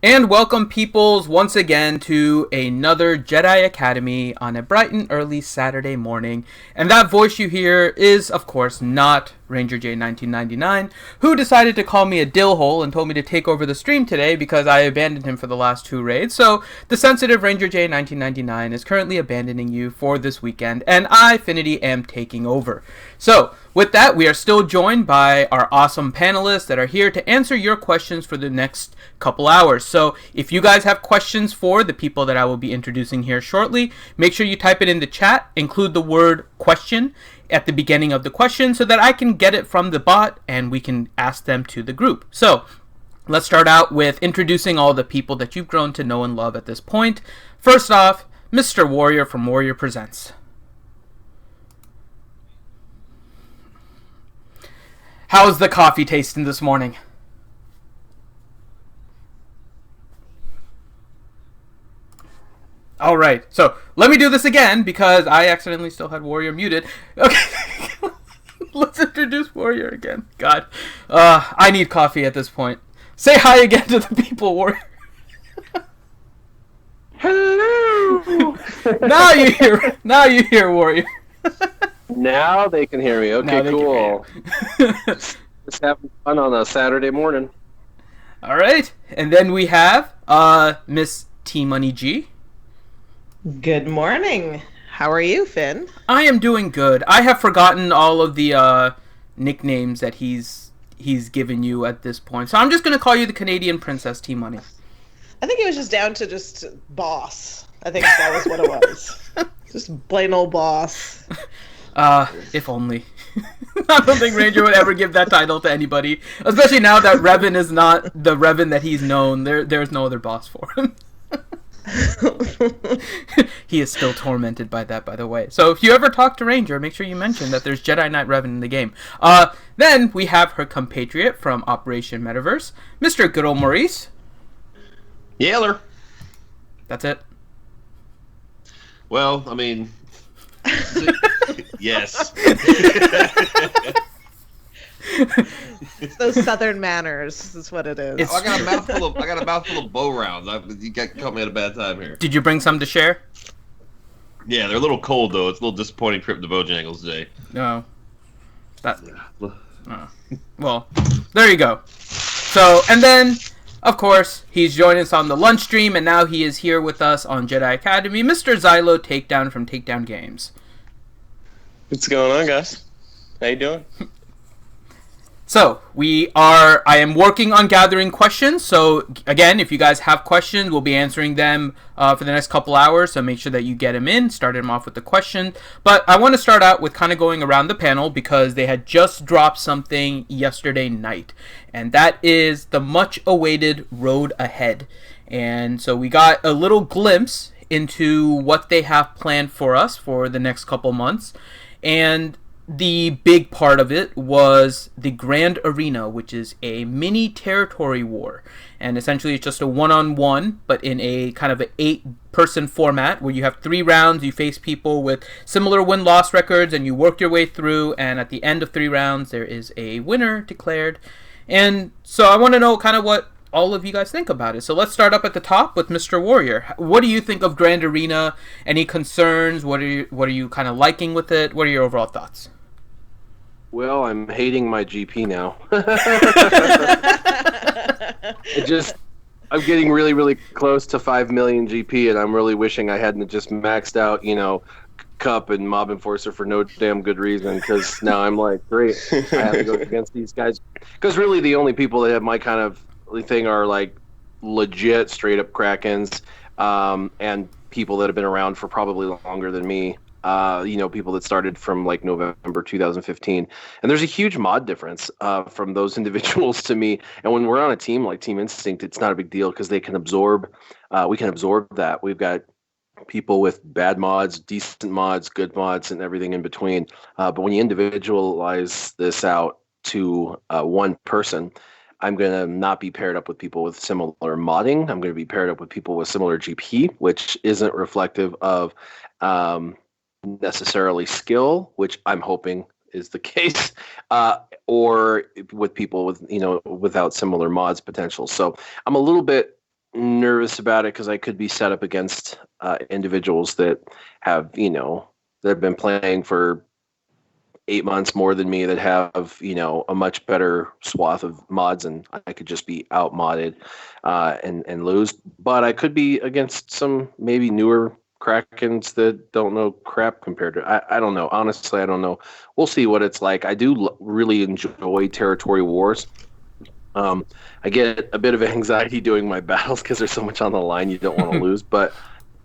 And welcome, peoples, once again to another Jedi Academy on a bright and early Saturday morning. And that voice you hear is, of course, not Ranger J 1999, who decided to call me a dillhole and told me to take over the stream today because I abandoned him for the last two raids. So the sensitive Ranger J 1999 is currently abandoning you for this weekend, and I, Finity, am taking over. So with that, we are still joined by our awesome panelists that are here to answer your questions for the next couple hours. So if you guys have questions for the people that I will be introducing here shortly, make sure you type it in the chat, include the word question at the beginning of the question so that I can get it from the bot and we can ask them to the group. So let's start out with introducing all the people that you've grown to know and love at this point. First off, Mr. Warrior from Warrior Presents. How's the coffee tasting this morning? All right, so let me do this again because I accidentally still had Warrior muted. Okay, let's introduce Warrior again. God, I need coffee at this point. Say hi again to the people, Warrior. Hello. Now you hear Warrior. Now they can hear me. Okay, cool. Just having fun on a Saturday morning. All right, and then we have Miss T Money G. Good morning. How are you, Finn? I am doing good. I have forgotten all of the nicknames that he's given you at this point, so I'm just gonna call you the Canadian Princess T Money. I think it was just down to just boss. I think that was what it was. Just plain old boss. If only. I don't think Ranger would ever give that title to anybody, especially now that Revan is not the Revan that he's known. There's no other boss for him. He is still tormented by that, by the way. So if you ever talk to Ranger, make sure you mention that there's Jedi Knight Revan in the game. Then we have her compatriot from Operation Metaverse, Mr. Good Old Maurice. Yaler. That's it. Well, I mean, yes. It's those southern manners. Is what it is. I got a mouthful of bow rounds. You caught me at a bad time here. Did you bring some to share? Yeah, they're a little cold though. It's a little disappointing trip to Bojangles today. No. Well, there you go. So, and then, of course, he's joining us on the lunch stream, and now he is here with us on Jedi Academy, Mr. Xylo Takedown from Takedown Games. What's going on, guys? How you doing? So, I am working on gathering questions, so again, if you guys have questions, we'll be answering them for the next couple hours, so make sure that you get them in, start them off with the question. But I want to start out with kind of going around the panel because they had just dropped something yesterday night, and that is the much-awaited Road Ahead. And so we got a little glimpse into what they have planned for us for the next couple months, and the big part of it was the Grand Arena, which is a mini territory war. And essentially it's just a one-on-one, but in a kind of an 8-person format where you have 3 rounds, you face people with similar win-loss records, and you work your way through, and at the end of 3 rounds, there is a winner declared. And so I want to know kind of what all of you guys think about it. So let's start up at the top with Mr. Warrior. What do you think of Grand Arena? Any concerns? What are you kind of liking with it? What are your overall thoughts? Well, I'm hating my GP now. I'm getting really, really close to 5 million GP, and I'm really wishing I hadn't just maxed out, Cup and Mob Enforcer for no damn good reason, because now I'm like, great, I have to go against these guys. Because really the only people that have my kind of thing are like legit straight-up Krakens, and people that have been around for probably longer than me. People that started from like November 2015, and there's a huge mod difference from those individuals to me. And when we're on a team like Team Instinct, it's not a big deal because they can absorb. We can absorb that. We've got people with bad mods, decent mods, good mods, and everything in between. But when you individualize this out to one person, I'm going to not be paired up with people with similar modding. I'm going to be paired up with people with similar GP, which isn't reflective of necessarily skill, which I'm hoping is the case, or with people with without similar mods potential. So I'm a little bit nervous about it because I could be set up against individuals that have, that have been playing for 8 months more than me, that have, a much better swath of mods, and I could just be out modded and lose. But I could be against some maybe newer Krakens that don't know crap compared to. I don't know. Honestly, I don't know. We'll see what it's like. I do really enjoy territory wars. I get a bit of anxiety doing my battles because there's so much on the line you don't want to lose. But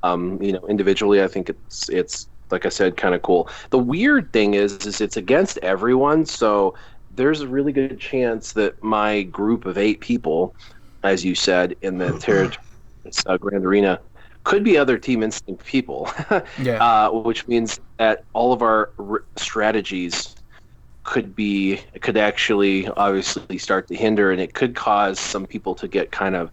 individually, I think it's like I said, kind of cool. The weird thing is it's against everyone, so there's a really good chance that my group of 8 people, as you said, in the Grand Arena, could be other Team Instinct people. Yeah. Which means that all of our strategies could actually obviously start to hinder, and it could cause some people to get kind of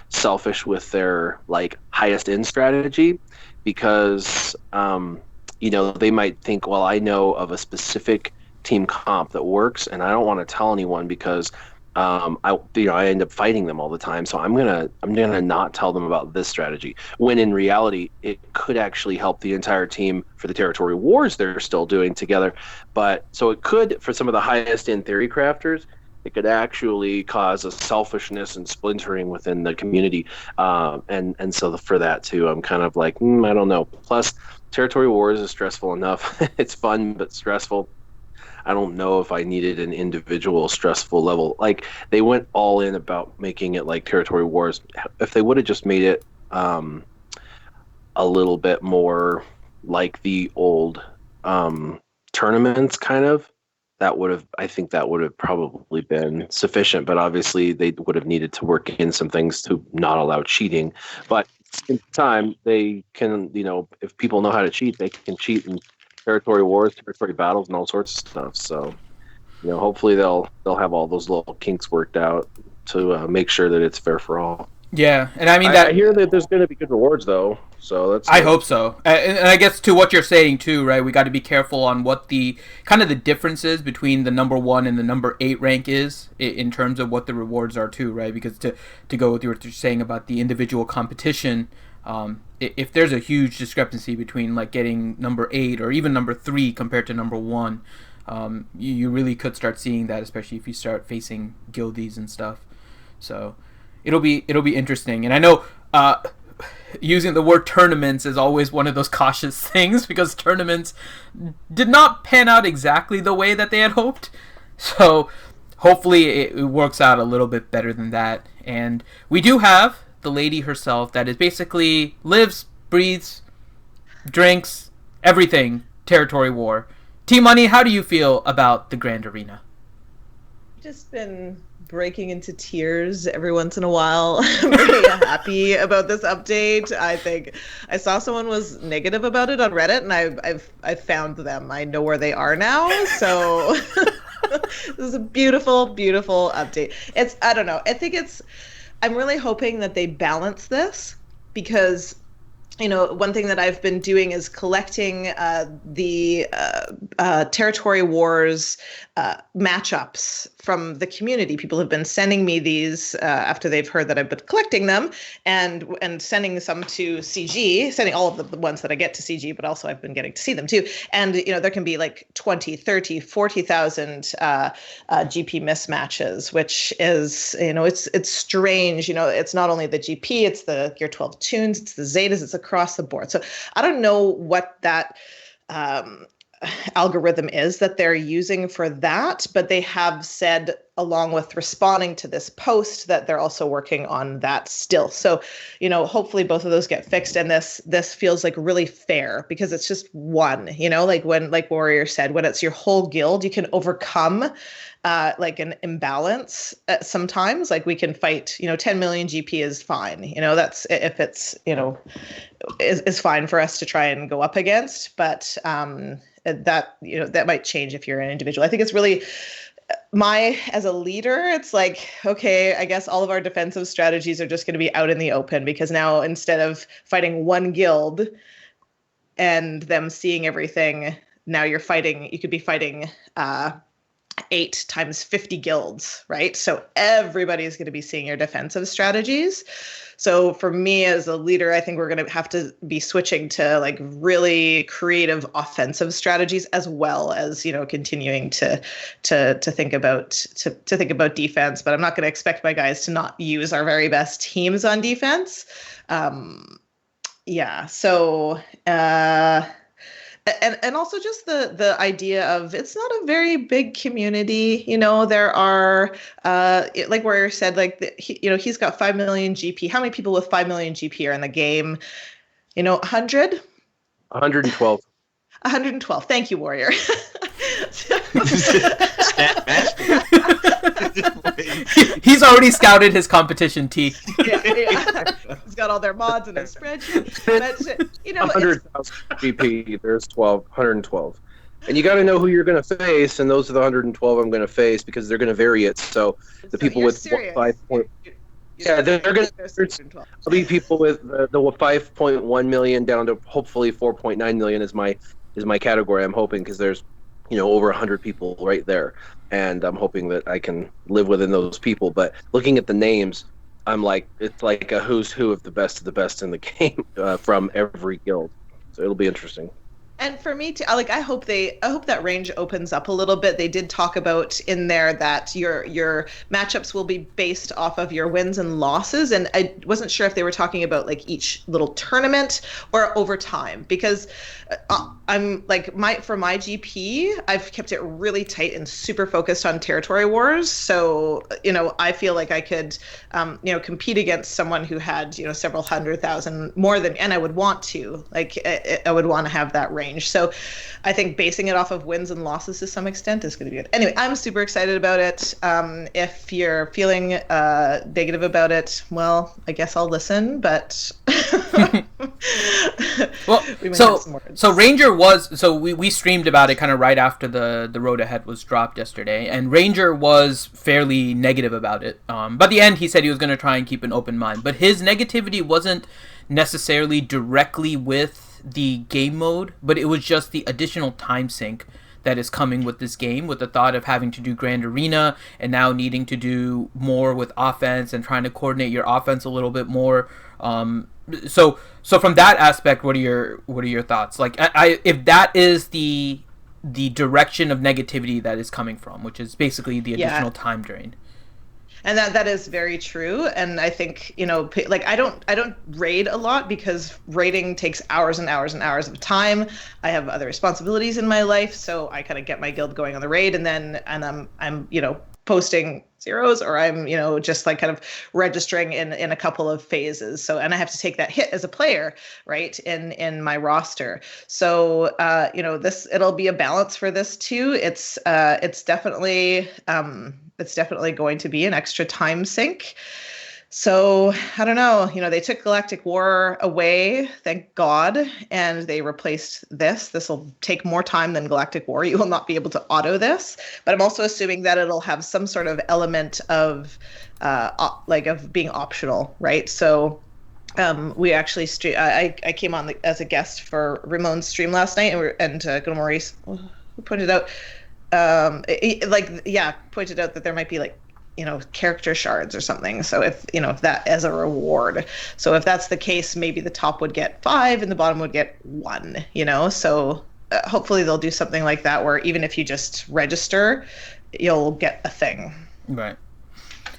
selfish with their like highest end strategy, because they might think, well, I know of a specific team comp that works, and I don't want to tell anyone because I end up fighting them all the time. So I'm gonna not tell them about this strategy. When in reality, it could actually help the entire team for the territory wars they're still doing together. But so it could, for some of the highest end theory crafters, it could actually cause a selfishness and splintering within the community. And so for that too, I'm kind of like, I don't know. Plus, territory wars is stressful enough. It's fun but stressful. I don't know if I needed an individual stressful level. Like, they went all in about making it like territory wars. If they would have just made it a little bit more like the old tournaments, kind of, I think that would have probably been sufficient. But obviously they would have needed to work in some things to not allow cheating. But in time, they can, if people know how to cheat, they can cheat in territory wars, territory battles, and all sorts of stuff. So, hopefully they'll have all those little kinks worked out to make sure that it's fair for all. Yeah, and I mean I hear that there's going to be good rewards though, so that's. I hope so, and I guess to what you're saying too, right? We got to be careful on what the kind of the differences between the number 1 and the number 8 rank is in terms of what the rewards are too, right? Because to go with what you're saying about the individual competition. If there's a huge discrepancy between like getting number 8 or even number 3 compared to number 1, you really could start seeing that, especially if you start facing guildies and stuff. So it'll be interesting. And I know using the word tournaments is always one of those cautious things, because tournaments did not pan out exactly the way that they had hoped. So hopefully it works out a little bit better than that. And we do have the lady herself that is basically lives, breathes, drinks, everything territory war. T-Money, how do you feel about the Grand Arena? Just been breaking into tears every once in a while. I'm really happy about this update. I think I saw someone was negative about it on Reddit, and I've found them. I know where they are now. So this is a beautiful, beautiful update. I don't know. I'm really hoping that they balance this, because one thing that I've been doing is collecting the territory wars matchups from the community. People have been sending me these after they've heard that I've been collecting them, and sending some to CG, sending all of the ones that I get to CG, but also I've been getting to see them too. And there can be like 20, 30, 40,000 GP mismatches, which is, it's strange. It's not only the GP, it's the Gear 12 tunes, it's the Zetas, it's across the board. So I don't know what that algorithm is that they're using for that, but they have said, along with responding to this post, that they're also working on that still. So, hopefully both of those get fixed, and this feels like really fair, because it's just one, like Warrior said, when it's your whole guild, you can overcome like an imbalance sometimes. Like, we can fight, 10 million GP is fine. That's if it's, is fine for us to try and go up against, but that might change if you're an individual. I think it's really as a leader, it's like, okay, I guess all of our defensive strategies are just going to be out in the open, because now, instead of fighting one guild and them seeing everything, now you could be fighting 8 times 50 guilds, right? So everybody's going to be seeing your defensive strategies. So for me as a leader, I think we're going to have to be switching to like really creative offensive strategies, as well as, you know, continuing to think about think about defense. But I'm not going to expect my guys to not use our very best teams on defense. Yeah. So. And also just the idea of it's not a very big community, you know. There are like Warrior said, like he's got 5 million GP. How many people with 5 million GP are in the game? You know, 100. 112. 112. Thank you, Warrior. Stat master. He's already scouted his competition T. Yeah. He's got all their mods in his spreadsheet. But, you know, 100,000 GP. There's 112. And you got to know who you're going to face, and those are the 112 I'm going to face because they're going to vary it. So the people with 5 point. Yeah, they're going to. There'll be people with the 5.1 million down to hopefully 4.9 million is my category. I'm hoping, because there's, you know, over 100 people right there, and I'm hoping that I can live within those people. But looking at the names, I'm like, it's like a who's who of the best in the game from every guild. So it'll be interesting. And for me too, like I hope that range opens up a little bit. They did talk about in there that your matchups will be based off of your wins and losses, and I wasn't sure if they were talking about like each little tournament or over time, because I'm like for my GP, I've kept it really tight and super focused on territory wars. So, you know, I feel like I could, you know, compete against someone who had, you know, several 100,000 more than, and I would want to, like, I would want to have that range. So I think basing it off of wins and losses to some extent is going to be good. Anyway, I'm super excited about it. If you're feeling negative about it, well, I guess I'll listen, but well, so Ranger was, so we streamed about it kind of right after the road ahead was dropped yesterday, and Ranger was fairly negative about it. By the end, he said he was going to try and keep an open mind, but his negativity wasn't necessarily directly with the game mode, but it was just the additional time sink that is coming with this game, with the thought of having to do Grand Arena and now needing to do more with offense and trying to coordinate your offense a little bit more. So from that aspect, what are your thoughts? Like, if that is the direction of negativity that is coming from, which is basically the additional time drain. And that is very true. And I think, you know, like I don't raid a lot because raiding takes hours and hours and hours of time. I have other responsibilities in my life, so I kind of get my guild going on the raid, and I'm you know, posting zeros, or I'm, you know, just like kind of registering in a couple of phases. So, and I have to take that hit as a player, right, in my roster. So, you know, it'll be a balance for this too. It's definitely going to be an extra time sink. So I don't know, you know, they took Galactic War away, thank God, and they replaced this. This will take more time than Galactic War. You will not be able to auto this, but I'm also assuming that it'll have some sort of element of of being optional, right? So we actually I came on as a guest for Ramon's stream last night, and Maurice, who pointed out pointed out that there might be like, you know, character shards or something. So if that as a reward. So if that's the case, maybe the top would get 5 and the bottom would get 1, you know? So hopefully they'll do something like that where even if you just register, you'll get a thing. Right.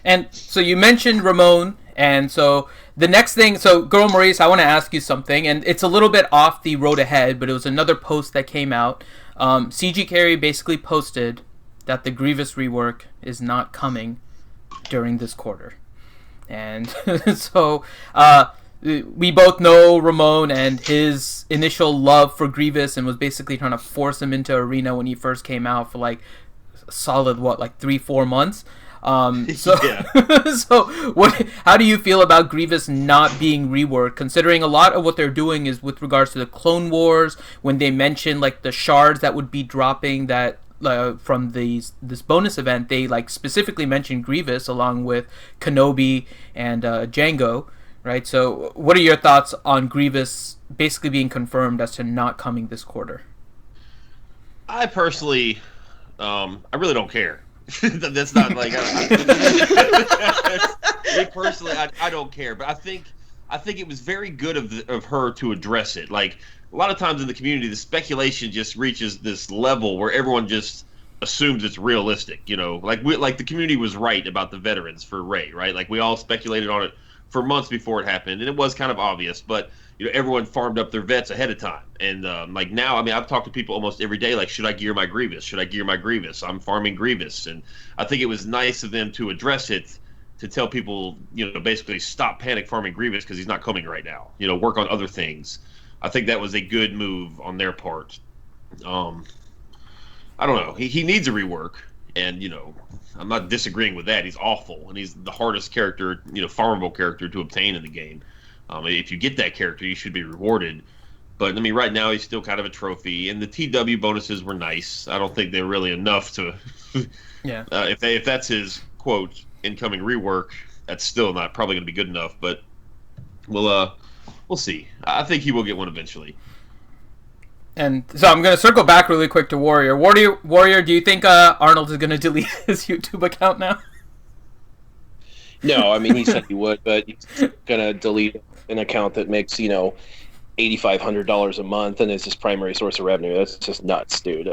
And so you mentioned Ramon, and so the next thing, so Girl Maurice, I want to ask you something, and it's a little bit off the road ahead, but it was another post that came out. CG Carry basically posted that the Grievous rework is not coming during this quarter. And so we both know Ramon and his initial love for Grievous, and was basically trying to force him into Arena when he first came out for like solid, 3-4 months. So how do you feel about Grievous not being reworked, considering a lot of what they're doing is with regards to the Clone Wars, when they mention like the shards that would be dropping that from this bonus event, they like specifically mentioned Grievous along with Kenobi and Jango, right? So what are your thoughts on Grievous basically being confirmed as to not coming this quarter? I personally I really don't care. That's not like me personally. I don't care, but I think it was very good of her to address it. Like a lot of times in the community, the speculation just reaches this level where everyone just assumes it's realistic. You know, like the community was right about the veterans for Rey, right? Like we all speculated on it for months before it happened, and it was kind of obvious, but you know, everyone farmed up their vets ahead of time. And like now, I mean, I've talked to people almost every day, like, should I gear my Grievous? Should I gear my Grievous? I'm farming Grievous. And I think it was nice of them to address it, to tell people, you know, basically stop panic farming Grievous because he's not coming right now. You know, work on other things. I think that was a good move on their part. I don't know. He needs a rework. And, you know, I'm not disagreeing with that. He's awful. And he's the hardest character, you know, farmable character to obtain in the game. If you get that character, you should be rewarded. But I mean, right now he's still kind of a trophy, and the TW bonuses were nice. I don't think they're really enough to. Yeah. If that's his quote incoming rework, that's still not probably going to be good enough. But we'll see. I think he will get one eventually. And so I'm going to circle back really quick to Warrior. Warrior, do you think Arnold is going to delete his YouTube account now? No, I mean, he said he would, but he's going to delete an account that makes, you know, $8,500 a month and is his primary source of revenue. That's just nuts, dude.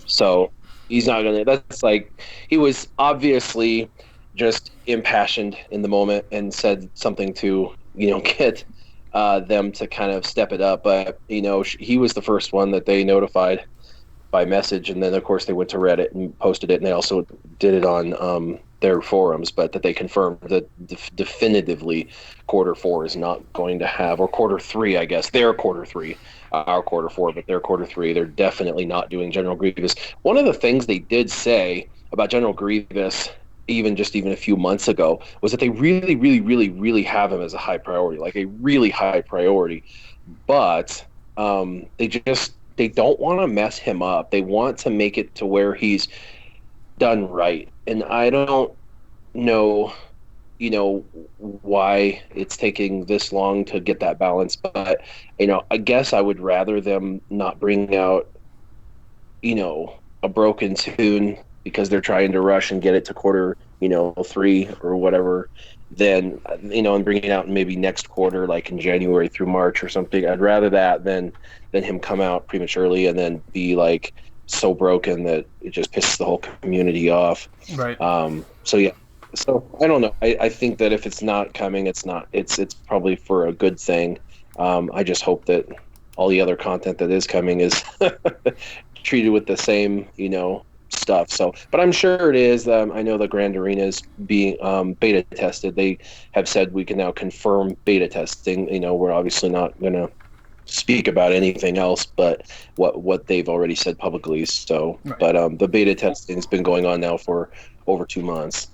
So he's not going to, that's like, he was obviously just impassioned in the moment and said something to, you know, get them to kind of step it up. But, you know, he was the first one that they notified by message. And then, of course, they went to Reddit and posted it. And they also did it on their forums, but that they confirmed that definitively Q4 is not going to have, or Q3, I guess, their Q3, our Q4, but their Q3, they're definitely not doing General Grievous. One of the things they did say about General Grievous, even a few months ago, was that they really, really, really, really have him as a high priority, like a really high priority, but they don't want to mess him up. They want to make it to where he's done right. And I don't know, you know, why it's taking this long to get that balance, but, you know, I guess I would rather them not bring out, you know, a broken tune because they're trying to rush and get it to Q3 or whatever, than, you know, and bring it out maybe next quarter, like in January through March or something. I'd rather that than him come out prematurely and then be like so broken that it just pisses the whole community off. Right. So yeah. So I don't know. I think that if it's not coming, it's probably for a good thing. I just hope that all the other content that is coming is treated with the same, you know, stuff. So, but I'm sure it is. I know the Grand Arena is being beta tested. They have said we can now confirm beta testing. You know, we're obviously not going to speak about anything else but what they've already said publicly. So, right. But the beta testing has been going on now for over 2 months.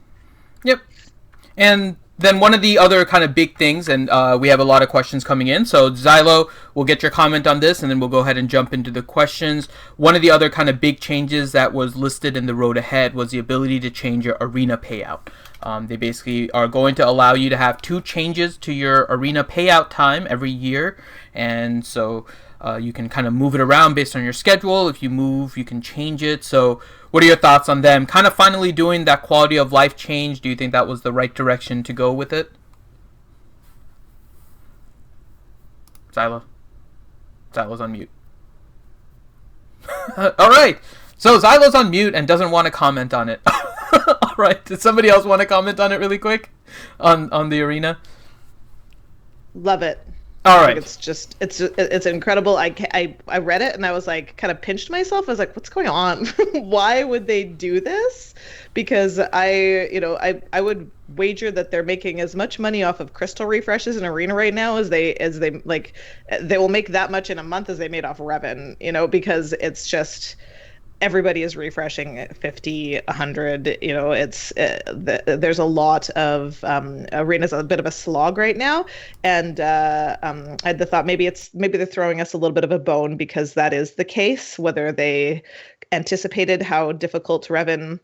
Yep. And then one of the other kind of big things, and we have a lot of questions coming in, so Xylo, we'll get your comment on this, and then we'll go ahead and jump into the questions. One of the other kind of big changes that was listed in the road ahead was the ability to change your arena payout. They basically are going to allow you to have 2 changes to your arena payout time every year, and so you can kind of move it around based on your schedule. If you move, you can change it. So what are your thoughts on them kind of finally doing that quality of life change? Do you think that was the right direction to go with it? Xylo's on mute. All right. So Xylo's on mute and doesn't want to comment on it. All right. Does somebody else want to comment on it really quick? On the arena? Love it. All right. It's incredible. I read it and I was like, kind of pinched myself. I was like, what's going on? Why would they do this? Because I would wager that they're making as much money off of crystal refreshes in arena right now as they like, they will make that much in a month as they made off Revan, you know, because it's just, everybody is refreshing 50, 100, you know, there's a lot of, arena's a bit of a slog right now. And I had the thought maybe they're throwing us a little bit of a bone because that is the case, whether they anticipated how difficult Revan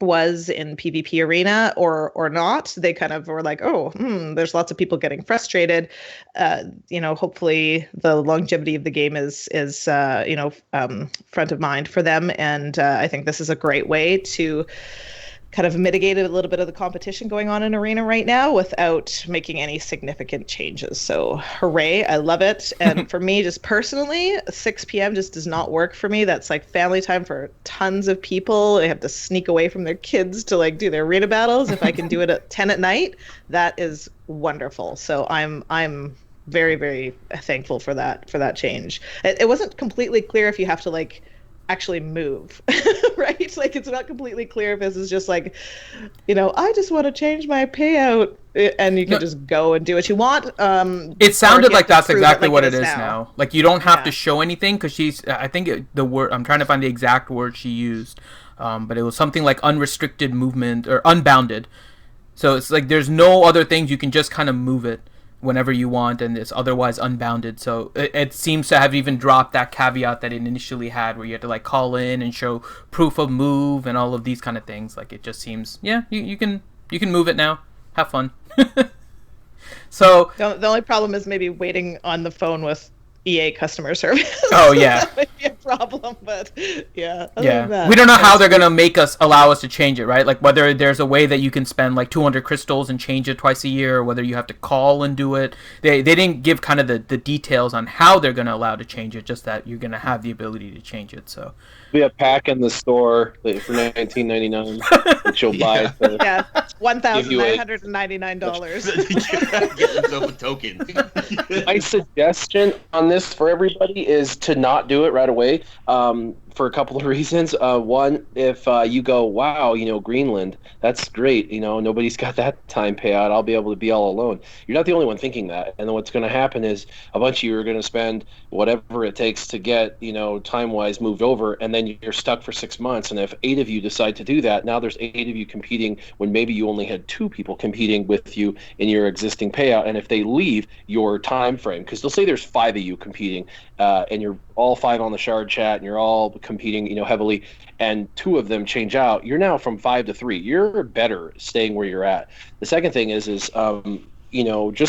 was in PvP arena or not. They kind of were like, oh, there's lots of people getting frustrated. Hopefully the longevity of the game is front of mind for them. And I think this is a great way to kind of mitigate a little bit of the competition going on in arena right now without making any significant changes. So hooray, I love it. And for me, just personally, 6 p.m. just does not work for me. That's like family time for tons of people. They have to sneak away from their kids to like do their arena battles. If I can do it at 10 at night, that is wonderful. So I'm very, very thankful for that change. It wasn't completely clear if you have to like actually move, right? Like it's not completely clear if this is just like, I just want to change my payout, and you can just go and do what you want. It sounded like that's exactly what it is now. Like you don't have to show anything because I think the word, I'm trying to find the exact word she used, but it was something like unrestricted movement or unbounded. So it's like there's no other things, you can just kind of move it whenever you want, and it's otherwise unbounded. So it seems to have even dropped that caveat that it initially had, where you had to like call in and show proof of move and all of these kind of things. Like it just seems, you can move it now. Have fun. So the only problem is maybe waiting on the phone with EA customer service. Oh yeah, that might be a problem, but yeah. We don't know how they're gonna allow us to change it, right? Like whether there's a way that you can spend like 200 crystals and change it twice a year, or whether you have to call and do it. They didn't give kind of the details on how they're gonna allow to change it. Just that you're gonna have the ability to change it. So be a pack in the store for $19.99 that you'll buy. For, $1,999. Get themselves a token. My suggestion on this for everybody is to not do it right away. For a couple of reasons. One, if you go, wow, Greenland, that's great. Nobody's got that time payout. I'll be able to be all alone. You're not the only one thinking that. And then what's going to happen is a bunch of you are going to spend whatever it takes to get, time-wise moved over, and then you're stuck for 6 months. And if 8 of you decide to do that, now there's 8 of you competing when maybe you only had 2 people competing with you in your existing payout. And if they leave your time frame, because they'll say there's 5 of you competing, and you're all 5 on the shard chat, and you're all competing, heavily, and 2 of them change out, you're now from 5 to 3. You're better staying where you're at. The second thing is just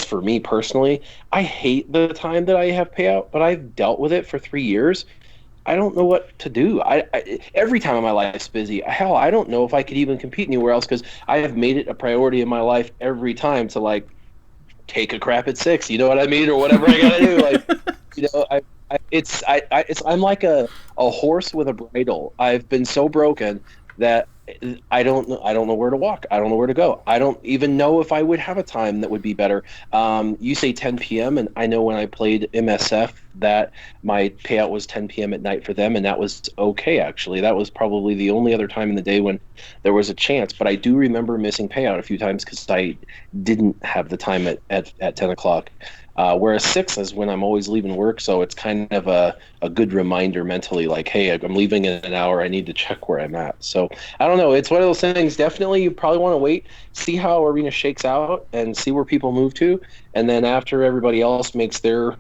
for me personally, I hate the time that I have payout, but I've dealt with it for 3 years. I don't know what to do. I every time in my life's busy. Hell, I don't know if I could even compete anywhere else, because I have made it a priority in my life every time to like take a crap at 6. You know what I mean, or whatever I gotta do. Like, I'm like a horse with a bridle. I've been so broken that I don't know where to walk. I don't know where to go. I don't even know if I would have a time that would be better. You say 10 p.m. and I know when I played MSF that my payout was 10 p.m. at night for them, and that was okay, actually. That was probably the only other time in the day when there was a chance. But I do remember missing payout a few times because I didn't have the time at 10 o'clock. Whereas 6 is when I'm always leaving work, so it's kind of a good reminder mentally, like, hey, I'm leaving in an hour, I need to check where I'm at. So I don't know, it's one of those things. Definitely you probably want to wait, see how arena shakes out and see where people move to, and then after everybody else makes their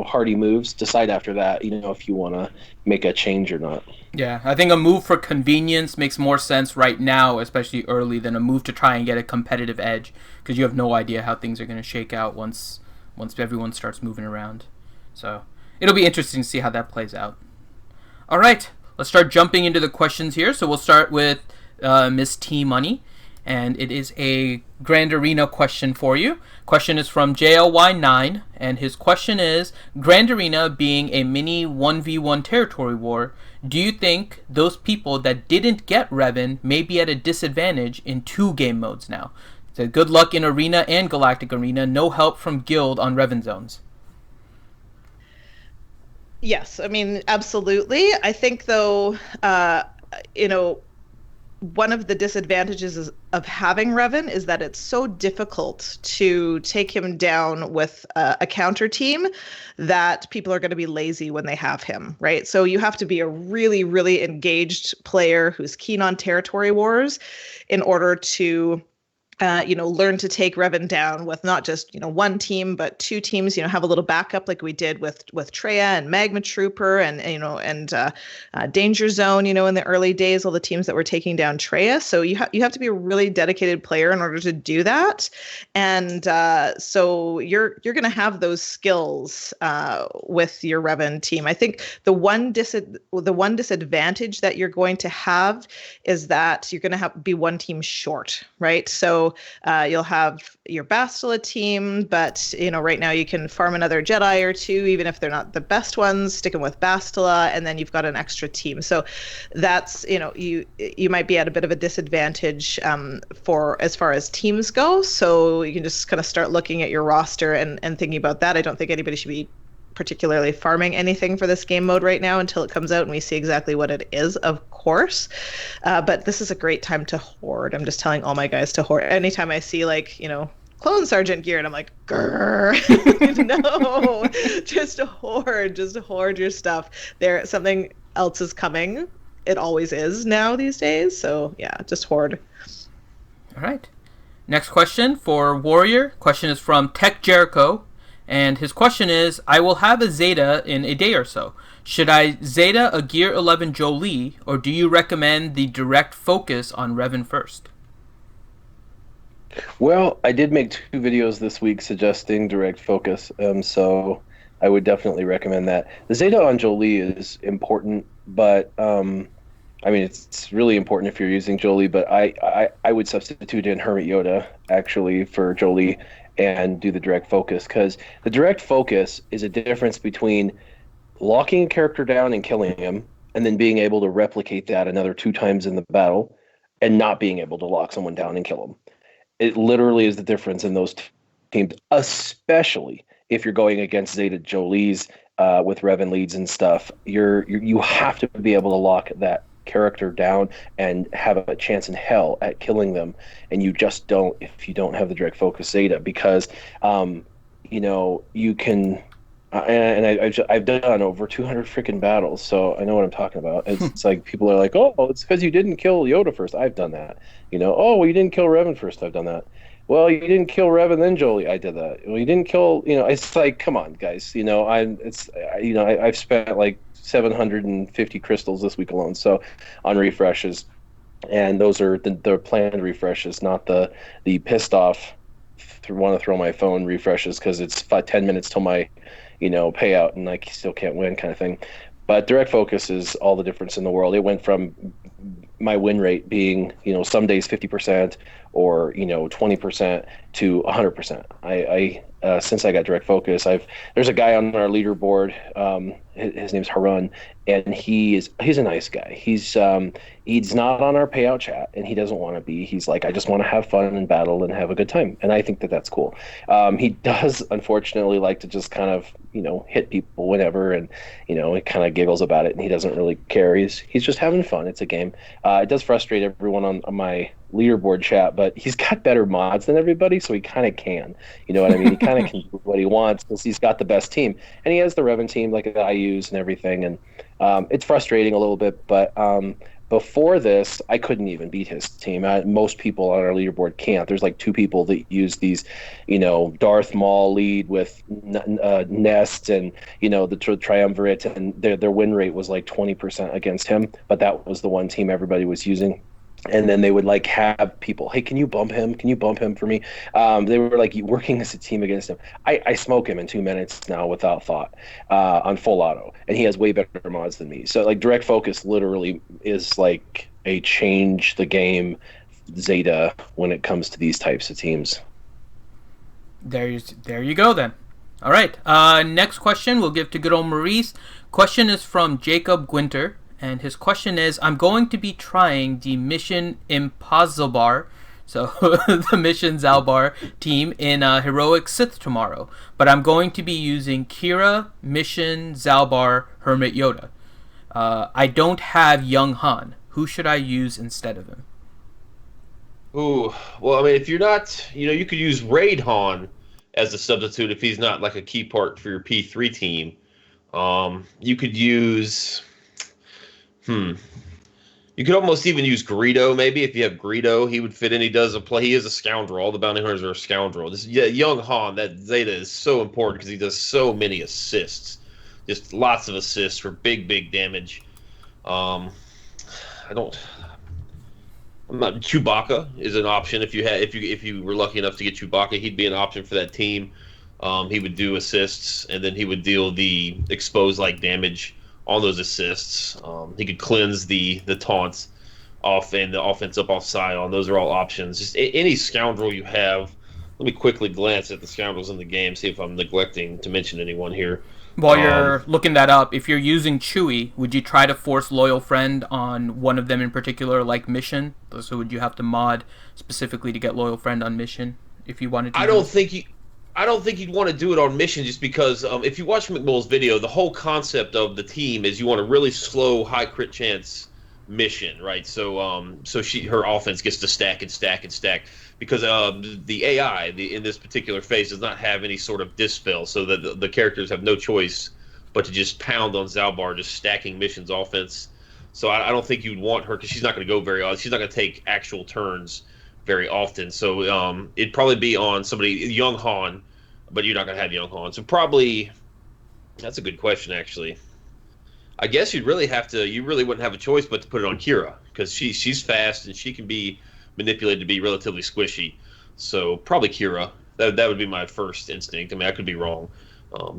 hardy moves, decide after that if you want to make a change or not. Yeah, I think a move for convenience makes more sense right now, especially early, than a move to try and get a competitive edge, because you have no idea how things are going to shake out once everyone starts moving around. So it'll be interesting to see how that plays out. All right, let's start jumping into the questions here. So we'll start with Miss T Money, and it is a Grand Arena question for you. Question is from JLY9, and his question is, Grand Arena being a mini 1v1 territory war, do you think those people that didn't get Revan may be at a disadvantage in 2 game modes now? So good luck in Arena and Galactic Arena. No help from Guild on Revan zones. Yes, I mean, absolutely. I think, though, one of the disadvantages of having Revan is that it's so difficult to take him down with a counter team that people are going to be lazy when they have him, right? So you have to be a really, really engaged player who's keen on territory wars in order to learn to take Revan down with not just, one team, but two teams, have a little backup like we did with Treya and Magma Trooper and Danger Zone, in the early days, all the teams that were taking down Treya. So you have to be a really dedicated player in order to do that. And so you're going to have those skills with your Revan team. I think the one disadvantage that you're going to have is that you're going to be one team short, right? So you'll have your Bastila team, but right now you can farm another Jedi or two, even if they're not the best ones, stick them with Bastila, and then you've got an extra team. So that's, you might be at a bit of a disadvantage for as far as teams go. So you can just kind of start looking at your roster and thinking about that. I don't think anybody should be particularly farming anything for this game mode right now until it comes out and we see exactly what it is, of course. But this is a great time to hoard. I'm just telling all my guys to hoard. Anytime I see Clone Sergeant gear, and I'm like, grrr. No, just hoard your stuff. Something else is coming. It always is now these days. So yeah, just hoard. All right. Next question for Warrior. Question is from Tech Jericho. And his question is, I will have a Zeta in a day or so. Should I Zeta a Gear 11 Jolie, or do you recommend the direct focus on Revan first? Well, I did make 2 videos this week suggesting direct focus, so I would definitely recommend that. The Zeta on Jolie is important, but it's really important if you're using Jolie, but I would substitute in Hermit Yoda, actually, for Jolie, and do the direct focus, because the direct focus is a difference between locking a character down and killing him, and then being able to replicate that another 2 times in the battle, and not being able to lock someone down and kill him. It literally is the difference in those teams, especially if you're going against Zeta Jolies with Revan leads and stuff. You have to be able to lock that character down and have a chance in hell at killing them, and you just don't if you don't have the direct focus Zeta, because you can I've done over 200 freaking battles, so I know what I'm talking about. It's like people are like, oh, it's because you didn't kill Yoda first. I've done that. Oh, well, you didn't kill Revan first. I've done that. Well, you didn't kill Revan, then Jolie. I did that. Well, you didn't kill. It's like, come on, guys. I've spent like 750 crystals this week alone, so on refreshes, and those are the planned refreshes, not the pissed off want to throw my phone refreshes because it's 10 minutes till my payout and I still can't win kind of thing. But direct focus is all the difference in the world. It went from my win rate being some days 50% or 20% to 100%. I since I got direct focus, there's a guy on our leaderboard. His name's Harun, and he's a nice guy. He's not on our payout chat, and he doesn't want to be. He's like, I just want to have fun and battle and have a good time, and I think that that's cool. He does unfortunately like to just kind of hit people whenever, and he kind of giggles about it, and he doesn't really care. He's just having fun. It's a game. It does frustrate everyone on my leaderboard chat, but he's got better mods than everybody, so he kind of can. You know what I mean? He kind of can do what he wants because he's got the best team, and he has the Revan team like that I use and everything, and it's frustrating a little bit, but before this, I couldn't even beat his team. Most people on our leaderboard can't. There's like 2 people that use these, Darth Maul lead with Nest and, the Triumvirate, and their win rate was like 20% against him, but that was the one team everybody was using. And then they would like have people, hey, can you bump him? Can you bump him for me? They were like working as a team against him. I smoke him in 2 minutes now without thought on full auto, and he has way better mods than me. So like direct focus literally is like a change the game Zeta when it comes to these types of teams. There you go then. All right. Next question we'll give to good old Maurice. Question is from Jacob Gwinter. And his question is, I'm going to be trying the Mission Impossible, so the Mission Zalbar team in Heroic Sith tomorrow. But I'm going to be using Kira, Mission, Zalbar, Hermit Yoda. I don't have Young Han. Who should I use instead of him? Ooh, well, I mean, if you're not, you could use Raid Han as a substitute if he's not like a key part for your P3 team. You could use... You could almost even use Greedo, maybe. If you have Greedo, he would fit in. He does a play. He is a scoundrel. All the bounty hunters are a scoundrel. Young Han, that Zeta is so important because he does so many assists. Just lots of assists for big, big damage. I'm not. Chewbacca is an option if you were lucky enough to get Chewbacca, he'd be an option for that team. He would do assists, and then he would deal the expose like damage on those assists. He could cleanse the taunts off and the offense up off Scion. Those are all options. Just any scoundrel you have. Let me quickly glance at the scoundrels in the game, see if I'm neglecting to mention anyone here. While you're looking that up, if you're using Chewie, would you try to force Loyal Friend on one of them in particular, like Mission? So would you have to mod specifically to get Loyal Friend on Mission if you wanted to? I don't think you'd want to do it on Mission, just because if you watch McMull's video, the whole concept of the team is you want a really slow, high crit chance Mission, right? So her offense gets to stack and stack and stack, because the AI in this particular phase does not have any sort of dispel, so that the characters have no choice but to just pound on Zalbar, just stacking Mission's offense. So I don't think you'd want her, because she's not going to go very often. She's not going to take actual turns very often. So it'd probably be on somebody, Young Han, but you're not going to have Young Han. So probably, that's a good question, actually. I guess you really wouldn't have a choice but to put it on Kira, because she's fast and she can be manipulated to be relatively squishy. So probably Kira. That would be my first instinct. I mean, I could be wrong.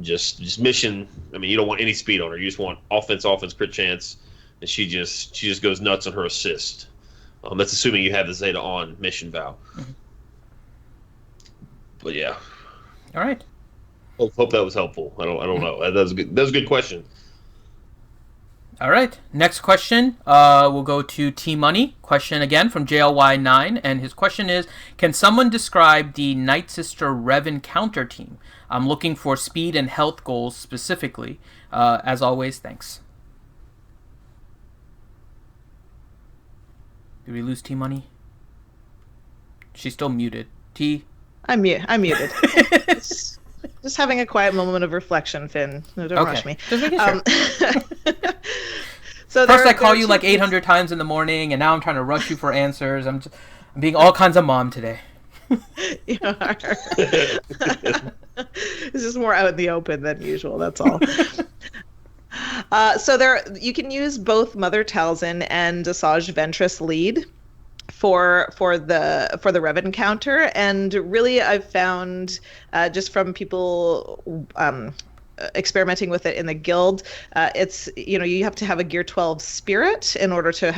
Just Mission. I mean, you don't want any speed on her. You just want offense, crit chance, and she just goes nuts on her assist. That's assuming you have the Zeta on Mission Vow. Mm-hmm. But yeah. All right. Hope that was helpful. I don't know. That was good. That was a good question. All right. Next question. We'll go to T-Money. Question again from JLY9, and his question is: can someone describe the Night Sister Rev Encounter team? I'm looking for speed and health goals specifically. As always, thanks. Did we lose T-Money? She's still muted. T? I'm muted. Just having a quiet moment of reflection, Finn. No, don't rush me. Just making sure. So first I call you like 800 times in the morning, and now I'm trying to rush you for answers. I'm being all kinds of mom today. You are. It's just more out in the open than usual, that's all. So you can use both Mother Talzin and Asajj Ventress lead for the Rev Encounter, and really I've found just from people experimenting with it in the guild, it's you have to have a Gear 12 spirit in order to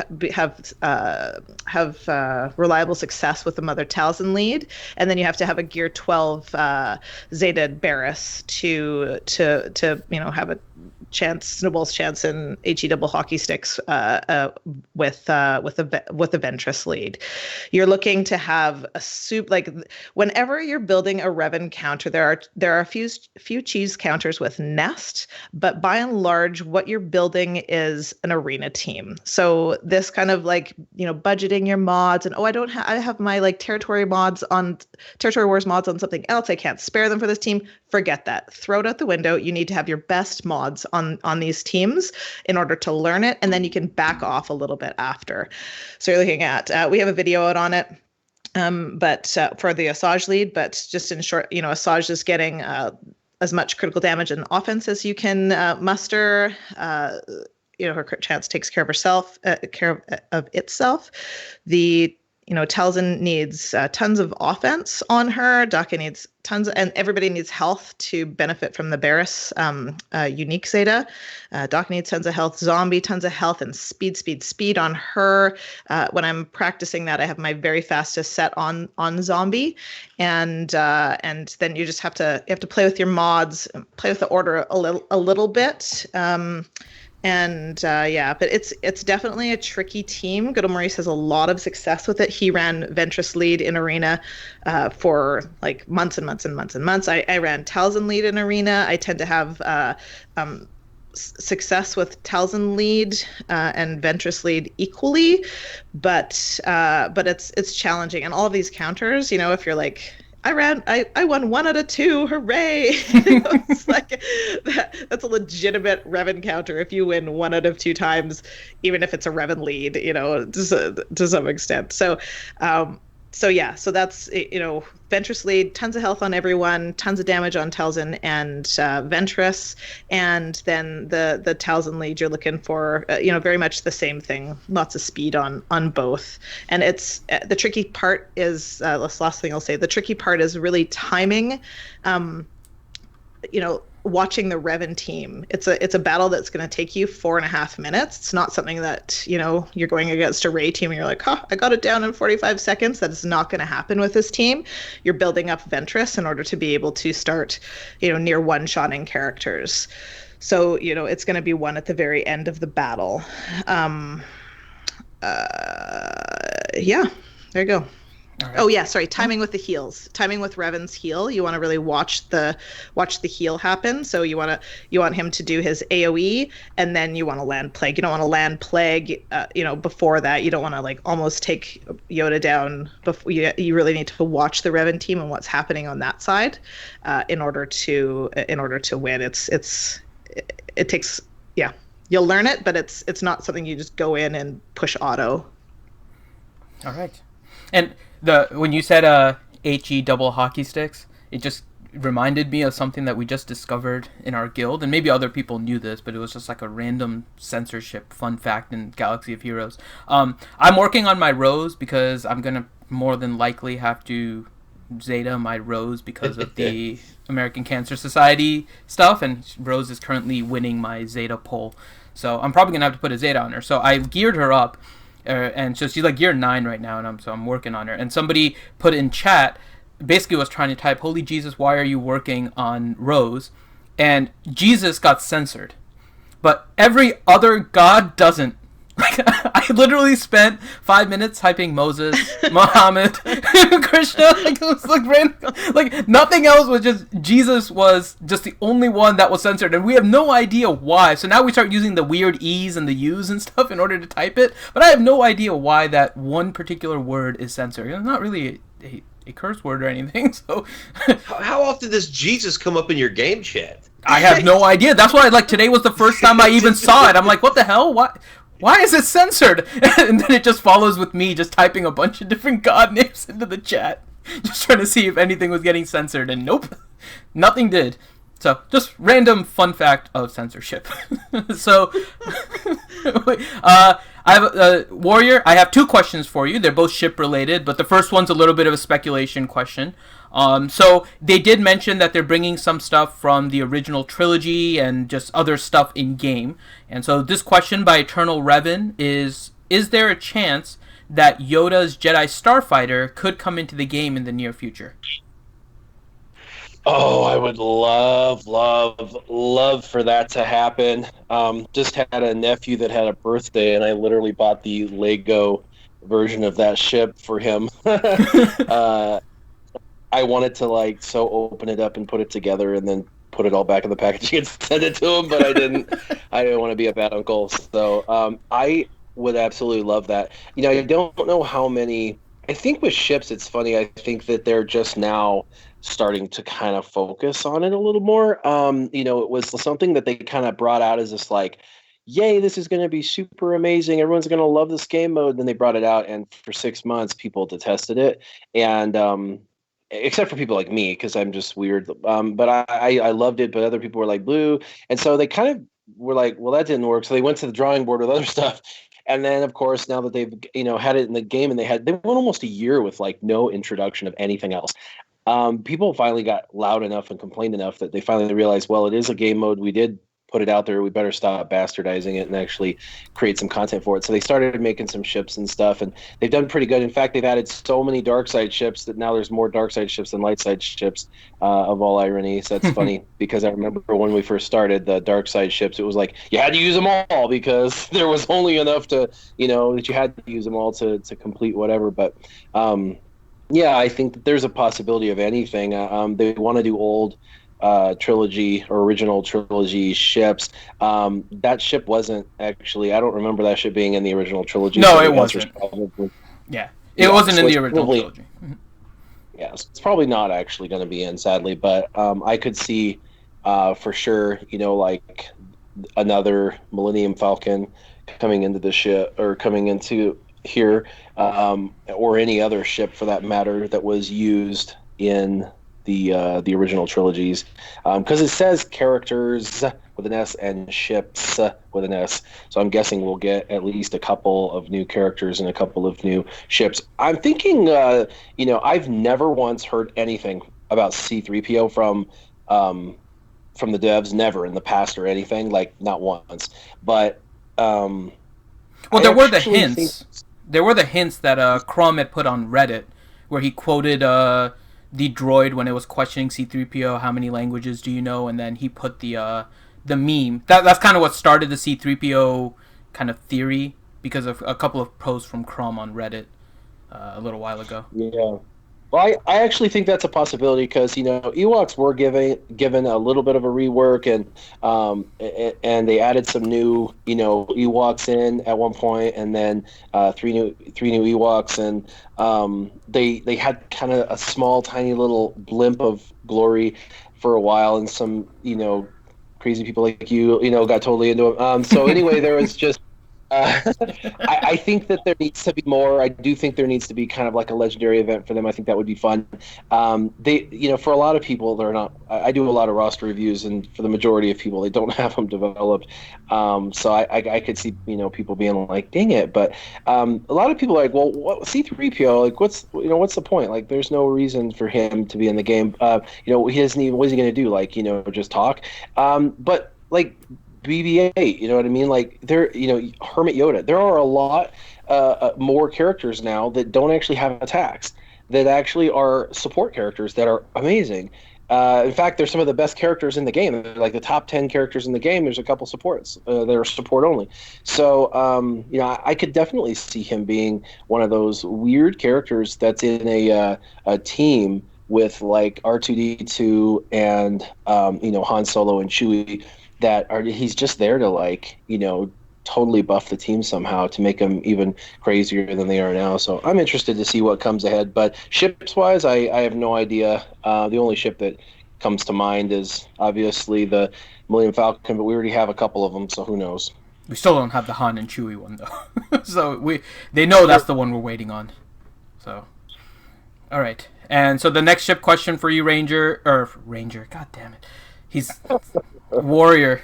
have reliable success with the Mother Talzin lead, and then you have to have a Gear 12 Zeta Barriss to have a snowball's chance in HE double hockey sticks with the Ventress lead. You're looking to have a soup, like whenever you're building a Rev Encounter, there are a few cheese counters with Nest, but by and large what you're building is an arena team. So this kind of budgeting your mods, and I have my territory wars mods on something else, I can't spare them for this team. Forget that. Throw it out the window. You need to have your best mods on these teams in order to learn it, and then you can back off a little bit after. So you're looking at, we have a video out on it, but for the Asajj lead, but just in short, Asajj is getting as much critical damage and offense as you can muster. Her crit chance takes care of herself, of itself. The Talzin needs tons of offense on her. Daka needs and everybody needs health to benefit from the Barriss unique Zeta. Daka needs tons of health. Zombie, tons of health, and speed on her. When I'm practicing that, I have my very fastest set on Zombie, and then you just have to play with your mods, play with the order a little bit. But it's definitely a tricky team. Good Maurice has a lot of success with it. He ran Ventress lead in Arena for months and months and months and months. I ran Talzin lead in Arena. I tend to have success with Talzin lead and Ventress lead equally, but it's challenging. And all of these counters, if you're I won 1 out of 2, hooray! It's like that's a legitimate Rev encounter if you win 1 out of 2 times, even if it's a Rev lead, to some extent. So that's, Ventress lead, tons of health on everyone, tons of damage on Talzin and Ventress, and then the Talzin lead, you're looking for, very much the same thing, lots of speed on both. And it's the tricky part is, this last thing I'll say, the tricky part is really timing, watching the Revan team. It's a battle that's going to take you 4.5 minutes. It's not something that, you're going against a Rey team and you're like, I got it down in 45 seconds. That is not going to happen with this team. You're building up Ventress in order to be able to start, near one-shotting characters. So, it's going to be one at the very end of the battle. Yeah, there you go. Right. Oh yeah, sorry. Timing with the heals. Timing with Revan's heal. You want to really watch the heal happen. So you want him to do his AOE, and then you want to land plague. You don't want to land plague. Before that, you don't want to almost take Yoda down. Before you really need to watch the Revan team and what's happening on that side, in order to win. It takes You'll learn it, but it's not something you just go in and push auto. All right, and. When you said HE double hockey sticks, it just reminded me of something that we just discovered in our guild, and maybe other people knew this, but it was just like a random censorship fun fact in Galaxy of Heroes. I'm working on my Rose because I'm gonna more than likely have to Zeta my Rose because of the American Cancer Society stuff, and Rose is currently winning my Zeta poll, so I'm probably gonna have to put a Zeta on her. So I geared her up. And so she's like year 9 right now, and I'm working on her. And somebody put in chat, basically was trying to type, "Holy Jesus, why are you working on Rose?" And Jesus got censored, but every other god doesn't. I literally spent 5 minutes typing Moses, Muhammad, Krishna. It was random. Nothing else was just Jesus was just the only one that was censored, and we have no idea why. So now we start using the weird E's and the U's and stuff in order to type it, but I have no idea why that one particular word is censored. It's not really a curse word or anything. So how often does Jesus come up in your game chat? I have no idea. That's why today was the first time I even saw it. I'm like, what the hell? What? Why is it censored? And then it just follows with me just typing a bunch of different god names into the chat. Just trying to see if anything was getting censored, and nope. Nothing did. So, just random fun fact of censorship. So, I have Warrior, I have 2 questions for you. They're both ship related, but the first one's a little bit of a speculation question. So they did mention that they're bringing some stuff from the original trilogy and just other stuff in game. And so this question by Eternal Revan is there a chance that Yoda's Jedi Starfighter could come into the game in the near future? Oh, I would love for that to happen. Just had a nephew that had a birthday, and I literally bought the Lego version of that ship for him. I wanted to so open it up and put it together and then put it all back in the packaging and send it to him, but I didn't. I didn't want to be a bad uncle. So I would absolutely love that. I don't know how many. I think with ships, it's funny. I think that they're just now starting to kind of focus on it a little more. It was something that they kind of brought out as this yay, this is going to be super amazing. Everyone's going to love this game mode. Then they brought it out, and for 6 months, people detested it. And except for people like me, because I'm just weird. But I loved it, but other people were like, blue. And so they kind of were like, well, that didn't work. So they went to the drawing board with other stuff. And then, of course, now that they've had it in the game, and they went almost a year with no introduction of anything else. People finally got loud enough and complained enough that they finally realized, well, it is a game mode. We did put it out there. We better stop bastardizing it and actually create some content for it. So they started making some ships and stuff, and they've done pretty good. In fact, they've added so many dark side ships that now there's more dark side ships than light side ships, of all irony. So that's funny, because I remember when we first started the dark side ships, it was like you had to use them all because there was only enough to, that you had to use them all to complete whatever. But yeah, I think that there's a possibility of anything. They want to do old trilogy or original trilogy ships. That ship wasn't actually, I don't remember that ship being in the original trilogy. No, so it wasn't. Yeah, it wasn't in the original trilogy. Yeah, so it's probably not actually going to be in, sadly, but I could see for sure, like another Millennium Falcon coming into the ship or coming into here, or any other ship for that matter that was used in the original trilogies, because it says characters with an S and ships with an S. So I'm guessing we'll get at least a couple of new characters and a couple of new ships. I'm thinking, I've never once heard anything about C-3PO from the devs, never in the past or anything, like not once. But well, there were the hints. There were the hints that Crum had put on Reddit, where he quoted the droid when it was questioning C-3PO, how many languages do you know? And then he put the meme. That's kind of what started the C-3PO kind of theory, because of a couple of posts from Crum on Reddit a little while ago. Yeah. Well, I actually think that's a possibility because Ewoks were given a little bit of a rework, and they added some new Ewoks in at one point, and then three new Ewoks, and they had kind of a small, tiny little blimp of glory for a while, and some crazy people like you got totally into them. So anyway, there was just. I think that there needs to be more. I do think there needs to be kind of like a legendary event for them. I think that would be fun. For a lot of people, they're not. I do a lot of roster reviews, and for the majority of people, they don't have them developed. So I could see people being like, "Dang it!" But a lot of people are like, "Well, C-3PO? Like, what's the point? Like, there's no reason for him to be in the game. He doesn't even. What is he going to do? Like, just talk?" But like. BB-8, you know what I mean? Like Hermit Yoda. There are a lot more characters now that don't actually have attacks, that actually are support characters that are amazing. In fact, they're some of the best characters in the game. They're like the top 10 characters in the game. There's a couple supports that are support only. So, I could definitely see him being one of those weird characters that's in a team with like R2-D2 and Han Solo and Chewie. He's just there to totally buff the team somehow to make them even crazier than they are now. So I'm interested to see what comes ahead. But ships wise, I have no idea. The only ship that comes to mind is obviously the Millennium Falcon, but we already have a couple of them, so who knows? We still don't have the Han and Chewie one though. So they know that's the one we're waiting on. So, all right. And so the next ship question for you, Ranger. God damn it. He's Warrior.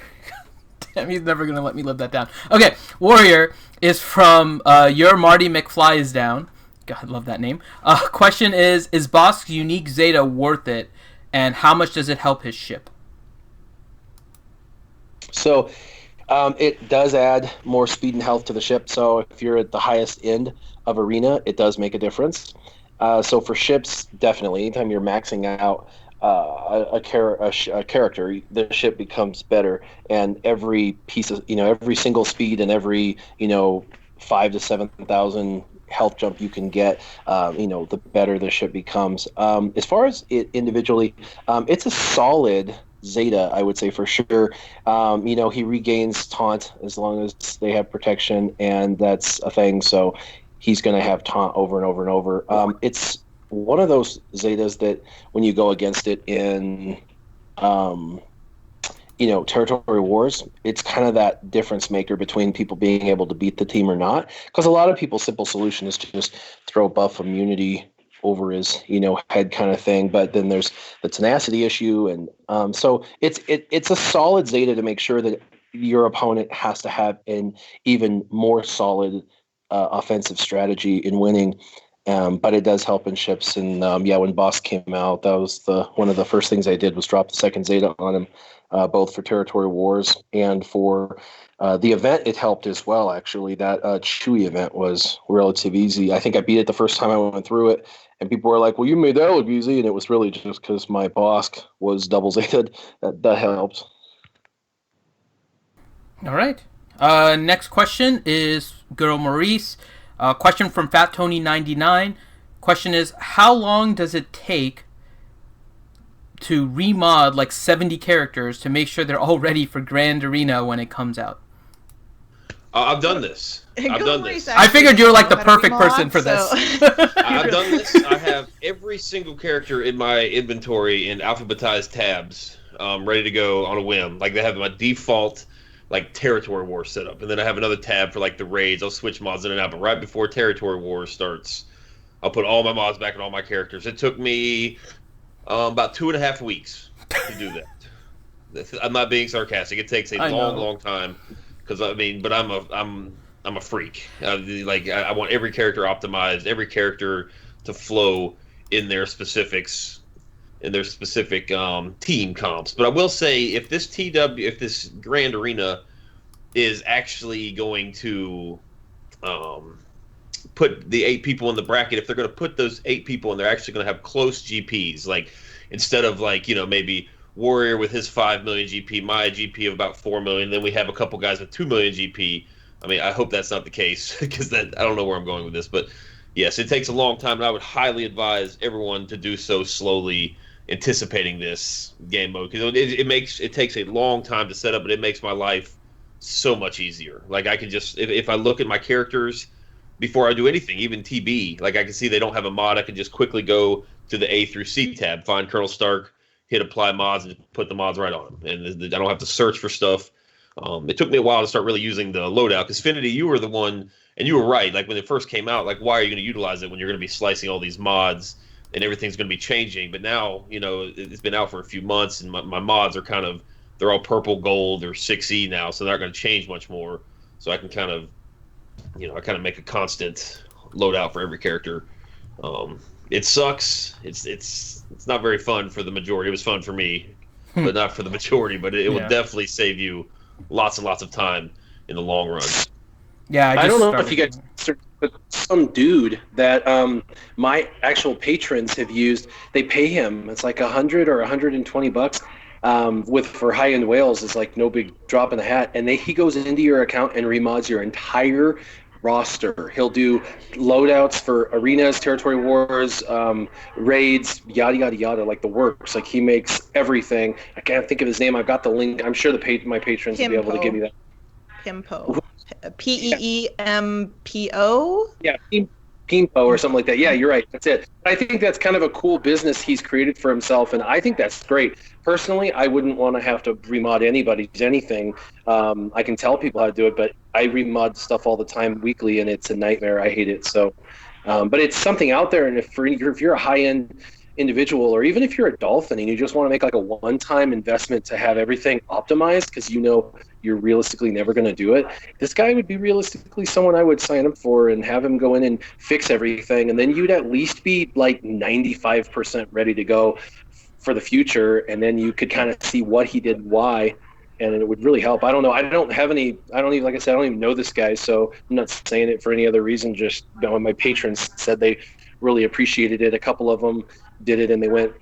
Damn, he's never going to let me live that down. Okay, Warrior is from Your Marty McFly is Down. God, I love that name. Question is Bosk's unique Zeta worth it, and how much does it help his ship? So it does add more speed and health to the ship. So if you're at the highest end of arena, it does make a difference. So for ships, definitely, anytime you're maxing out a character, the ship becomes better, and every piece of every single speed and every 5,000 to 7,000 health jump you can get, the better the ship becomes. As far as it individually, it's a solid Zeta, I would say for sure. He regains taunt as long as they have protection, and that's a thing. So he's going to have taunt over and over and over. It's one of those Zetas that when you go against it in, territory wars, it's kind of that difference maker between people being able to beat the team or not. Because a lot of people's simple solution is to just throw buff immunity over his, head kind of thing. But then there's the tenacity issue, and so it's a solid Zeta to make sure that your opponent has to have an even more solid offensive strategy in winning. But it does help in ships, and when Boss came out, that was one of the first things I did was drop the second Zeta on him, both for territory wars and for the event. It helped as well, actually. That Chewie event was relatively easy. I think I beat it the first time I went through it, and people were like, "Well, you made that look easy," and it was really just because my boss was double Zeta'd. That helped. All right. Next question is Girl Maurice. Question from Fat Tony 99. Question is, how long does it take to remod like 70 characters to make sure they're all ready for Grand Arena when it comes out? I've done this. I've done this. I figured you were like the perfect person for this. I've done this. I have every single character in my inventory in alphabetized tabs, ready to go on a whim. Like they have my default, like territory war setup, and then I have another tab for like the raids. I'll switch mods in and out, but right before territory war starts, I'll put all my mods back and all my characters. It took me about 2.5 weeks to do that. I'm not being sarcastic. It takes a long time. Because but I'm a freak. I want every character optimized, every character to flow in their specifics, in their specific team comps. But I will say, if this Grand Arena is actually going to put the 8 people in the bracket, if they're going to put those 8 people and they're actually going to have close GPs, like instead of maybe Warrior with his 5 million GP, my GP of about 4 million, then we have a couple guys with 2 million GP. I hope that's not the case, because I don't know where I'm going with this, but yes, it takes a long time, and I would highly advise everyone to do so slowly, anticipating this game mode, because it takes a long time to set up, but it makes my life so much easier. Like I can just, if I look at my characters before I do anything, even TB, like I can see they don't have a mod, I can just quickly go to the A through C tab, find Colonel Stark, hit apply mods, and put the mods right on them. And I don't have to search for stuff. It took me a while to start really using the loadout, because Finity, you were the one, and you were right. Like when it first came out, like why are you going to utilize it when you're going to be slicing all these mods and everything's going to be changing? But now, it's been out for a few months, and my mods are they're all purple, gold, or 6E now, so they're not going to change much more. So I can I make a constant loadout for every character. It sucks. It's not very fun for the majority. It was fun for me, but not for the majority. But it will definitely save you lots and lots of time in the long run. Yeah, I don't know if you guys, but some dude that my actual patrons have used. They pay him. It's like $100 or $120. For high-end whales, it's like no big drop in the hat. And he goes into your account and remods your entire roster. He'll do loadouts for arenas, territory wars, raids, yada yada yada, like the works. Like he makes everything. I can't think of his name. I've got the link. I'm sure my patrons will be able to give me that. Pimpo. Peempo. Yeah, Pimpo or something like that. Yeah, you're right. That's it. I think that's kind of a cool business he's created for himself, and I think that's great. Personally, I wouldn't want to have to remod anybody's anything. I can tell people how to do it, but I remod stuff all the time, weekly, and it's a nightmare. I hate it. So, but it's something out there, and if you're a high-end individual, or even if you're a dolphin and you just want to make like a one-time investment to have everything optimized because you're realistically never going to do it, this guy would be realistically someone I would sign up for and have him go in and fix everything, and then you'd at least be like 95% ready to go for the future, and then you could kind of see what he did, why, and it would really help. I don't know. I don't even, like I said, I don't even know this guy, so I'm not saying it for any other reason. Just my patrons said they really appreciated it. A couple of them did it, and a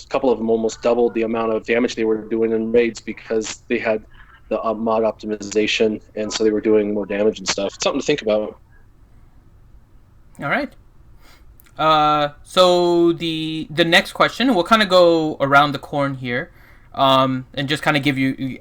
couple of them almost doubled the amount of damage they were doing in raids because they had the mod optimization, and so they were doing more damage and stuff. It's something to think about. All right. So the next question, we'll kind of go around the corn here, and just kind of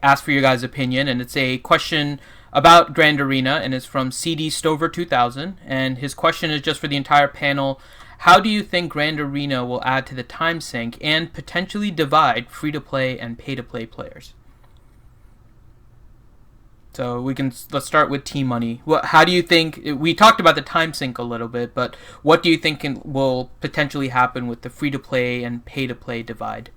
ask for your guys' opinion, and it's a question about Grand Arena, and it's from CD Stover 2000, and his question is just for the entire panel. How do you think Grand Arena will add to the time sink and potentially divide free-to-play and pay-to-play players? So let's start with Team Money. How do you think, we talked about the time sink a little bit, but what do you think will potentially happen with the free-to-play and pay-to-play divide?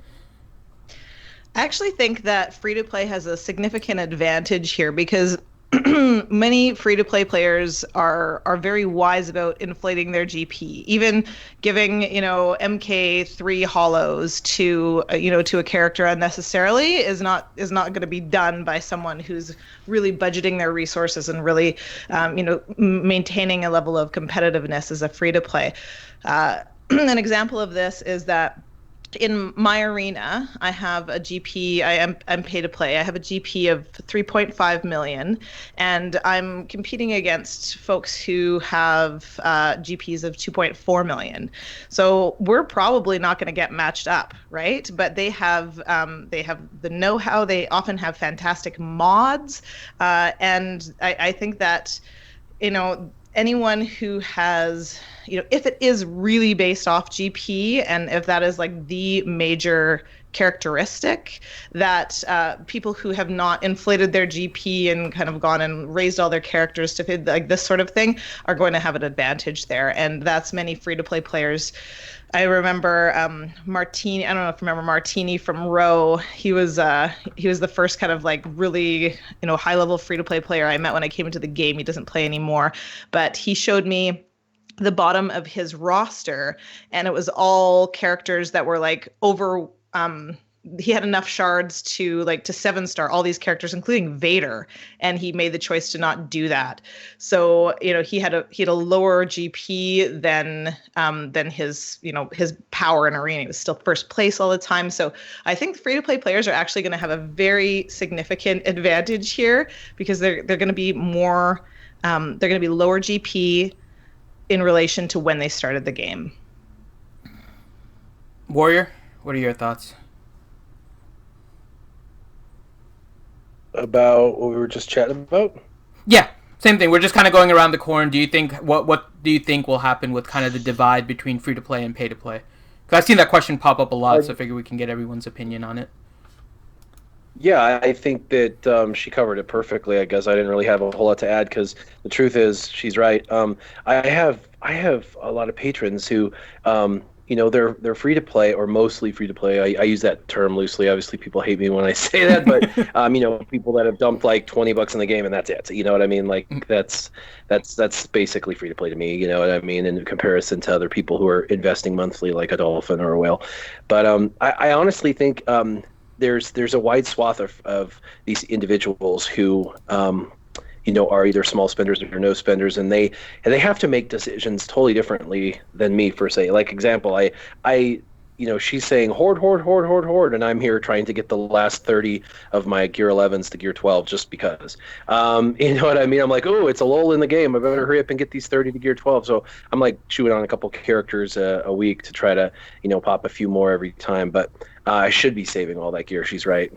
I actually think that free-to-play has a significant advantage here because many free-to-play players are very wise about inflating their GP. Even giving MK3 hollows to a character unnecessarily is not going to be done by someone who's really budgeting their resources and really maintaining a level of competitiveness as a free-to-play. An example of this is that in my arena, I have a GP. I'm pay to play. I have a GP of 3.5 million, and I'm competing against folks who have GPs of 2.4 million. So we're probably not going to get matched up, right? But they have the know-how. They often have fantastic mods, and I think that, anyone who has, if it is really based off GP, and if that is like the major characteristic, that people who have not inflated their GP and kind of gone and raised all their characters to fit like this sort of thing are going to have an advantage there. And that's many free-to-play players. I remember Martini. I don't know if you remember Martini from Row. He was the first kind of like really high level free to play player I met when I came into the game. He doesn't play anymore, but he showed me the bottom of his roster, and it was all characters that were like over. He had enough shards to 7-star all these characters, including Vader, and he made the choice to not do that. So he had a lower GP than his power in arena. He was still first place all the time. So I think free to play players are actually going to have a very significant advantage here, because they're going to be more they're going to be lower GP in relation to when they started the game. Warrior, what are your thoughts? About what we were just chatting about? Yeah, same thing. We're just kind of going around the corner. Do you think what do you think will happen with kind of the divide between free to play and pay to play? Because I've seen that question pop up a lot, so I figure we can get everyone's opinion on it. Yeah, I think that she covered it perfectly. I guess I didn't really have a whole lot to add, because the truth is, she's right. I have a lot of patrons who, they're free to play, or mostly free to play. I use that term loosely. Obviously, people hate me when I say that, but people that have dumped like $20 in the game and that's it. You know what I mean? Like that's basically free to play to me. You know what I mean? In comparison to other people who are investing monthly, like a dolphin or a whale. But I honestly think there's a wide swath of these individuals who are either small spenders or no spenders, and they have to make decisions totally differently than me, for say. Like example, I she's saying hoard, and I'm here trying to get the last 30 of my Gear 11s to Gear 12 just because. You know what I mean? I'm like, oh, it's a lull in the game. I better hurry up and get these 30 to Gear 12. So I'm like chewing on a couple characters a week to try to pop a few more every time. But I should be saving all that gear. She's right.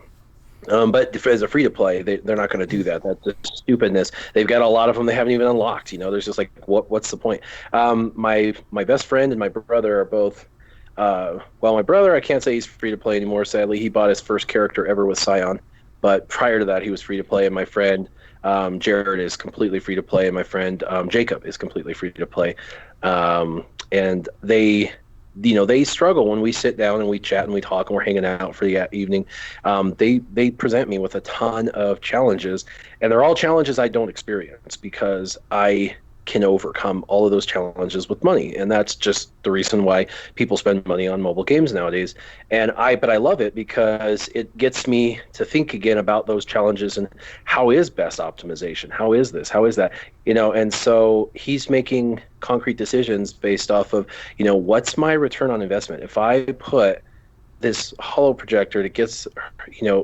But as a free-to-play, they're not going to do that. That's just stupidness. They've got a lot of them they haven't even unlocked. There's just like, what's the point? My best friend and my brother are both. My brother, I can't say he's free-to-play anymore, sadly. He bought his first character ever with Scion. But prior to that, he was free-to-play, and my friend Jared is completely free-to-play, and my friend Jacob is completely free-to-play. And they struggle when we sit down and we chat and we talk and we're hanging out for the evening. They present me with a ton of challenges, and they're all challenges I don't experience because I can overcome all of those challenges with money, and that's just the reason why people spend money on mobile games nowadays. But I love it because it gets me to think again about those challenges and how is best optimization, how is this, how is that, and so he's making concrete decisions based off of what's my return on investment. If I put this hollow projector that gets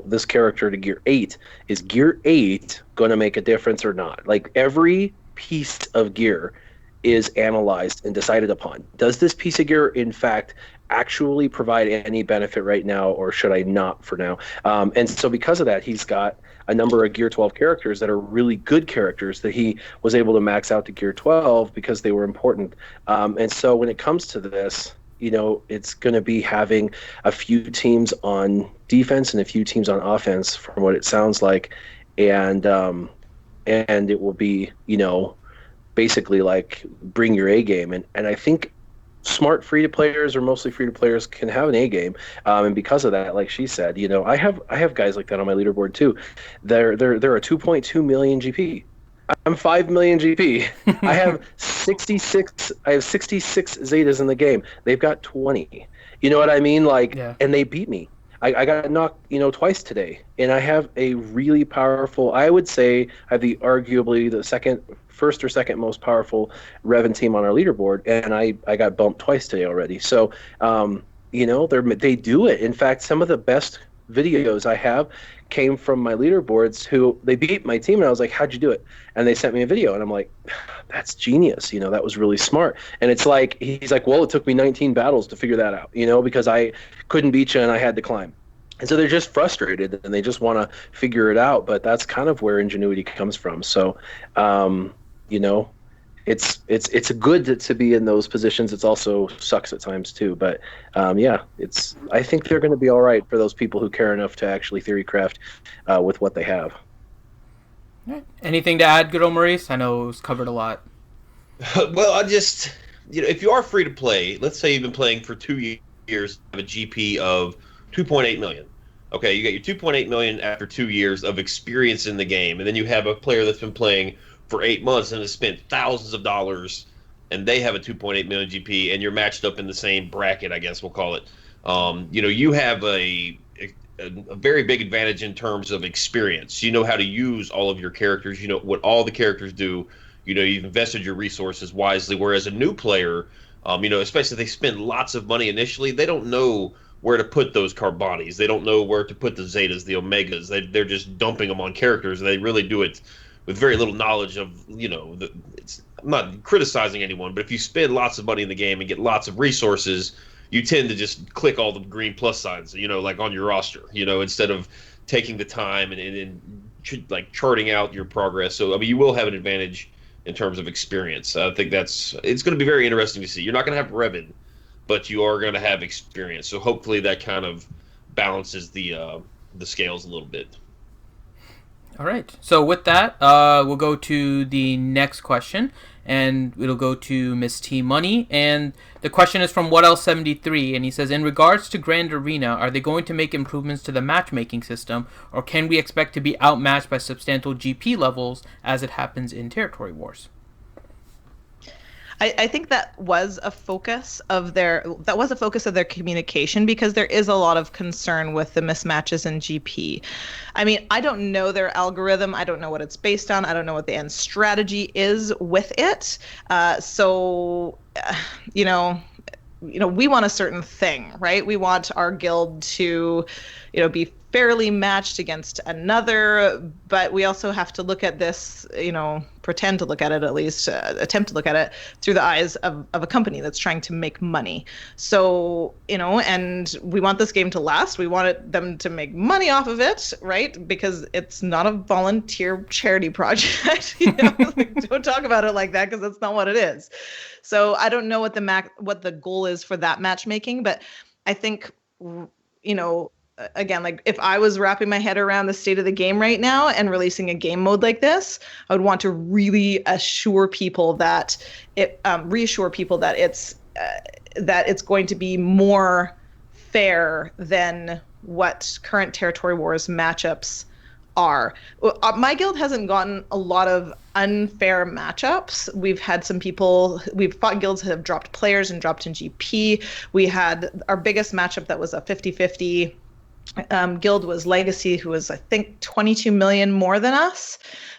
this character to Gear 8, is Gear 8 going to make a difference or not? Like every piece of gear is analyzed and decided upon. Does this piece of gear in fact actually provide any benefit right now, or should I not for now? And so because of that, he's got a number of Gear 12 characters that are really good characters that he was able to max out to Gear 12 because they were important. And so when it comes to this, it's going to be having a few teams on defense and a few teams on offense, from what it sounds like. And it will be, basically like bring your A game. And I think smart free-to-players or mostly free-to-players can have an A game. And because of that, like she said, I have guys like that on my leaderboard too. They're a 2.2 million GP. I'm 5 million GP. I have 66 Zetas in the game. They've got 20. You know what I mean? And they beat me. I got knocked, twice today, and I have a really powerful. I would say I have arguably the first or second most powerful Revan team on our leaderboard, and I got bumped twice today already. So, they do it. In fact, some of the best videos I have came from my leaderboards who they beat my team, and I was like, how'd you do it? And they sent me a video, and I'm like, that's genius. That was really smart. And it's like, he's like, well, it took me 19 battles to figure that out, because I couldn't beat you and I had to climb. And so they're just frustrated and they just want to figure it out. But that's kind of where ingenuity comes from. So, it's good to be in those positions. It's also sucks at times too. But I think they're going to be all right for those people who care enough to actually theory craft with what they have. Anything to add, good old Maurice? I know it was covered a lot. Well, I just, if you are free to play, let's say you've been playing for 2 years, have a GP of 2.8 million. Okay, you get your 2.8 million after 2 years of experience in the game, and then you have a player that's been playing for 8 months and has spent thousands of dollars, and they have a 2.8 million GP, and you're matched up in the same bracket, I guess we'll call it. You have a very big advantage in terms of experience. You know how to use all of your characters. You know what all the characters do. You've invested your resources wisely. Whereas a new player, especially if they spend lots of money initially, they don't know where to put those Carbonies. They don't know where to put the Zetas, the Omegas. They're just dumping them on characters, and they really do it with very little knowledge of, I'm not criticizing anyone, but if you spend lots of money in the game and get lots of resources, you tend to just click all the green plus signs, like on your roster, instead of taking the time and like charting out your progress. So, you will have an advantage in terms of experience. I think it's going to be very interesting to see. You're not going to have Revan, but you are going to have experience. So hopefully that kind of balances the scales a little bit. All right. So with that, we'll go to the next question, and it'll go to Miss T Money. And the question is from WhatElse73, and he says, in regards to Grand Arena, are they going to make improvements to the matchmaking system, or can we expect to be outmatched by substantial GP levels as it happens in Territory Wars? I think that was a focus of their communication, because there is a lot of concern with the mismatches in GP. I don't know their algorithm. I don't know what it's based on. I don't know what the end strategy is with it. We want a certain thing, right? We want our guild to, be fairly matched against another, but we also have to look at this, pretend to look at it, at least attempt to look at it through the eyes of a company that's trying to make money. So, and we want this game to last. We want them to make money off of it, right? Because it's not a volunteer charity project. Don't talk about it like that, because that's not what it is. So I don't know what the goal is for that matchmaking, but I think, again, like if I was wrapping my head around the state of the game right now and releasing a game mode like this, I would want to really reassure people that it's going to be more fair than what current Territory Wars matchups are. My guild hasn't gotten a lot of unfair matchups. We've fought guilds that have dropped players and dropped in GP. We had our biggest matchup that was a 50-50 guild was Legacy, who was, I think, 22 million more than us.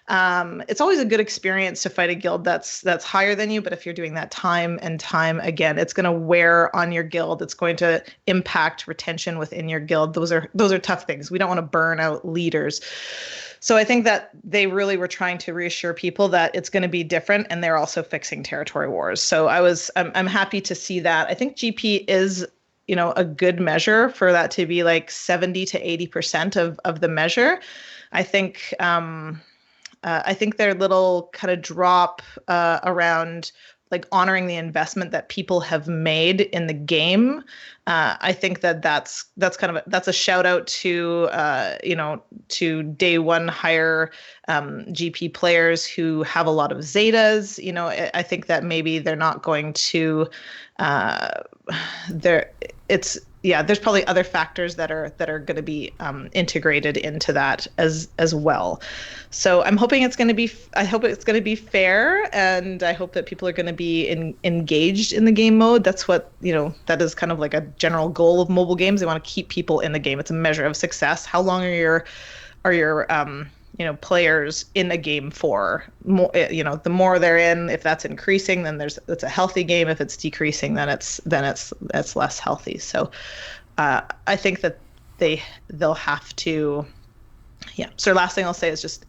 It's always a good experience to fight a guild that's higher than you, but if you're doing that time and time again, it's going to wear on your guild. It's going to impact retention within your guild. Those are tough things. We don't want to burn out leaders. So I think that they really were trying to reassure people that it's going to be different, and they're also fixing Territory Wars. So I'm happy to see that. I think GP is a good measure for that to be like 70 to 80% of the measure. I think their little kind of drop around like honoring the investment that people have made in the game. I think that's a shout out to day one higher GP players who have a lot of Zetas. I think that maybe they're not going to there's probably other factors that are going to be integrated into that as well. So I'm hoping it's going to be fair, and I hope that people are going to be engaged in the game mode. That's what, that is kind of like a general goal of mobile games. They want to keep people in the game. It's a measure of success. How long are your players in a game for. More, the more they're in, if that's increasing, then it's a healthy game. If it's decreasing, then it's less healthy. So I think that they'll have to. Yeah. So last thing I'll say is just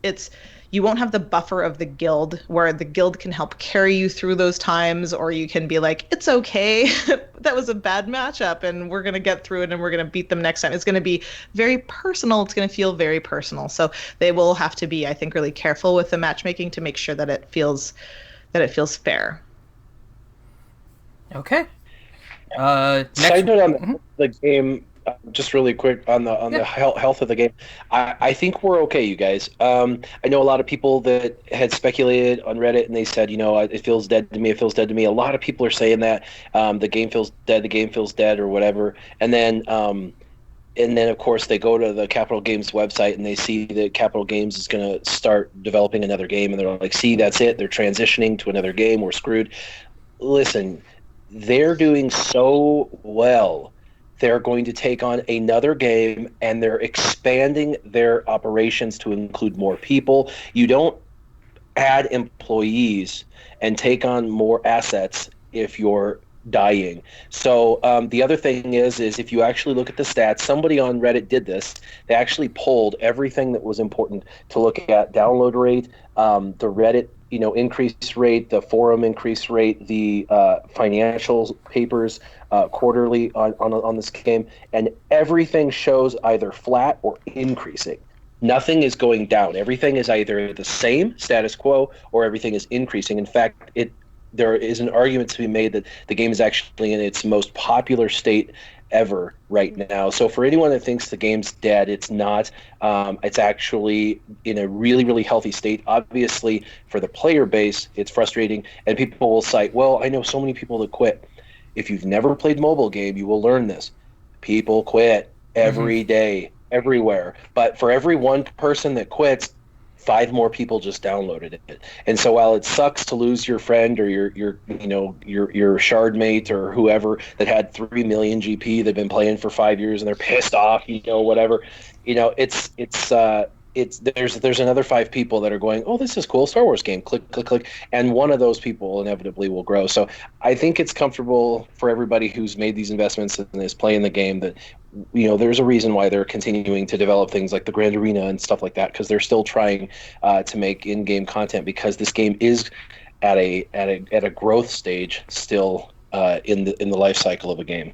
you won't have the buffer of the guild where the guild can help carry you through those times, or you can be like, it's okay, that was a bad matchup and we're going to get through it and we're going to beat them next time. It's going to be very personal. It's going to feel very personal. So they will have to be, I think, really careful with the matchmaking to make sure that it feels fair. Okay. Side note on the game, just really quick on the health of the game. I think we're okay, you guys. I know a lot of people that had speculated on Reddit and they said, it feels dead to me. It feels dead to me. A lot of people are saying that the game feels dead. The game feels dead, or whatever. And then of course they go to the Capital Games website and they see that Capital Games is going to start developing another game, and they're like, "See, that's it. They're transitioning to another game. We're screwed." Listen, they're doing so well. They're going to take on another game, and they're expanding their operations to include more people. You don't add employees and take on more assets if you're dying. So the other thing is if you actually look at the stats, somebody on Reddit did this. They actually pulled everything that was important to look at: download rate, the Reddit increase rate, the forum increase rate, the financial papers quarterly on this game, and everything shows either flat or increasing. Nothing is going down. Everything is either the same, status quo, or everything is increasing. In fact, there is an argument to be made that the game is actually in its most popular state ever right now. So for anyone that thinks the game's dead, it's not. It's actually in a really, really healthy state. Obviously, for the player base, it's frustrating, and people will cite, well, I know so many people that quit. If you've never played mobile game, you will learn this. People quit every day, everywhere. But for every one person that quits, 5 more people just downloaded it. And so while it sucks to lose your friend or your shard mate or whoever that had 3 million GP, they've been playing for 5 years and they're pissed off, whatever, there's another 5 people that are going, oh, this is cool, Star Wars game, click, click, click, and one of those people inevitably will grow. So I think it's comfortable for everybody who's made these investments and is playing the game that there's a reason why they're continuing to develop things like the Grand Arena and stuff like that, because they're still trying to make in-game content, because this game is at a growth stage still in the life cycle of a game.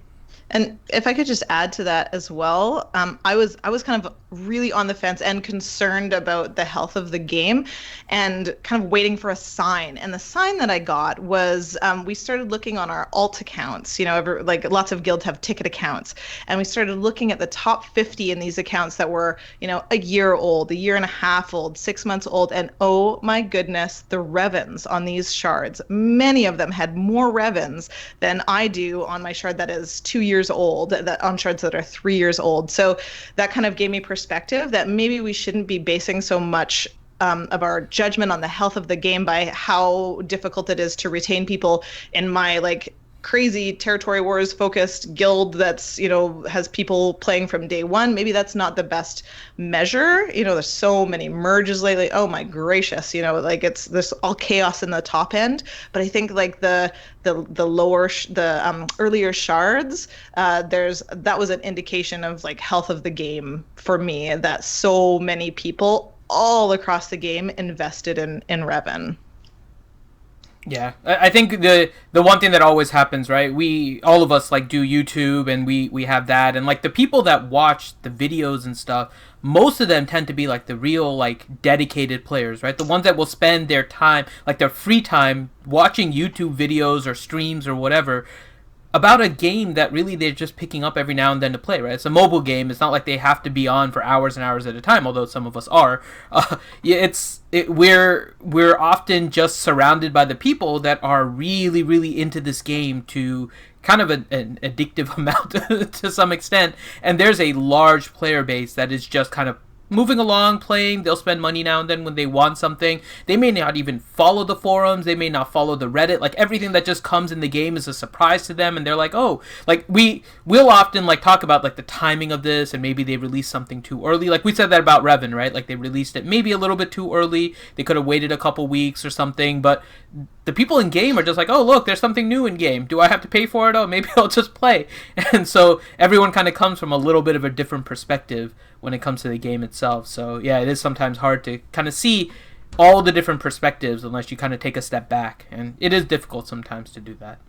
And if I could just add to that as well, I was kind of really on the fence and concerned about the health of the game and kind of waiting for a sign. And the sign that I got was we started looking on our alt accounts. Lots of guilds have ticket accounts. And we started looking at the top 50 in these accounts that were, a year old, a year and a half old, 6 months old. And oh my goodness, the revens on these shards. Many of them had more revens than I do on my shard that is 2 years old, that on shards that are 3 years old. So that kind of gave me perspective that maybe we shouldn't be basing so much of our judgment on the health of the game by how difficult it is to retain people in my crazy territory wars focused guild that's has people playing from day one. Maybe that's not the best measure. There's so many merges lately. Oh my gracious, there's all chaos in the top end. But I think the lower earlier shards, that was an indication of health of the game for me, that so many people all across the game invested in Revan. Yeah, I think the one thing that always happens, right? All of us do YouTube, and we have that, and the people that watch the videos and stuff, most of them tend to be the real dedicated players, right? The ones that will spend their time, their free time, watching YouTube videos or streams or whatever about a game that really they're just picking up every now and then to play, right? It's a mobile game. It's not like they have to be on for hours and hours at a time, although some of us are. We're often just surrounded by the people that are really, really into this game to kind of an addictive amount to some extent, and there's a large player base that is just kind of moving along, playing. They'll spend money now and then when they want something. They may not even follow the forums. They may not follow the Reddit. Like, everything that just comes in the game is a surprise to them, and they're like, oh, like, we'll often, like, talk about, like, the timing of this, and maybe they released something too early. Like, we said that about Revan, right? Like, they released it maybe a little bit too early. They could have waited a couple weeks or something, but the people in game are just like, oh, look, there's something new in game. Do I have to pay for it? Oh, maybe I'll just play. And so everyone kind of comes from a little bit of a different perspective when it comes to the game itself. So yeah, it is sometimes hard to kind of see all the different perspectives unless you kind of take a step back. And it is difficult sometimes to do that.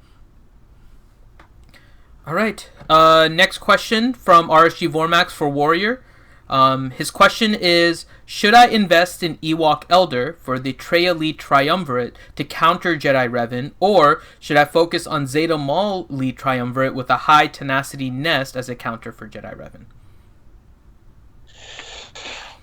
All right. Next question from RSG Vormax for Warrior. His question is, should I invest in Ewok Elder for the Trey Elite Triumvirate to counter Jedi Revan, or should I focus on Zeta Maul Elite Triumvirate with a high tenacity Nest as a counter for Jedi Revan?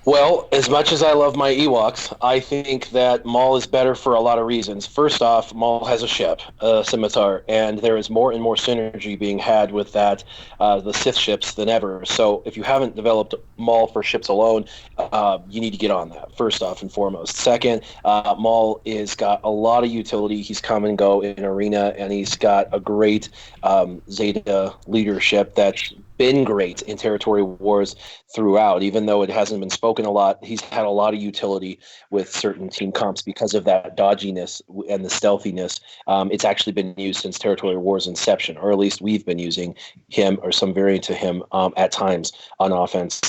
Well, as much as I love my Ewoks, I think that Maul is better for a lot of reasons. First off, Maul has a ship, a scimitar, and there is more and more synergy being had with that, the Sith ships than ever. So if you haven't developed Maul for ships alone, you need to get on that, first off and foremost. Second, Maul is got a lot of utility. He's come and go in arena, and he's got a great Zeta leadership that's been great in territory wars throughout. Even though it hasn't been spoken a lot, he's had a lot of utility with certain team comps because of that dodginess and the stealthiness. It's actually been used since territory wars inception, or at least we've been using him or some variant to him at times on offense.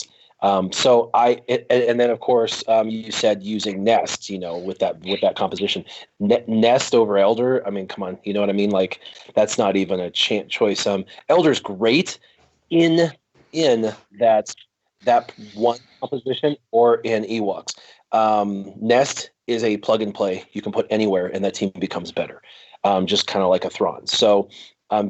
And then of course you said using Nest, with that composition, Nest over Elder. I mean, come on, you know what I mean? Like, that's not even a choice. Elder's great in that one composition or in Ewoks. Nest is a plug and play. You can put anywhere and that team becomes better. Just kind of like a Thrawn. So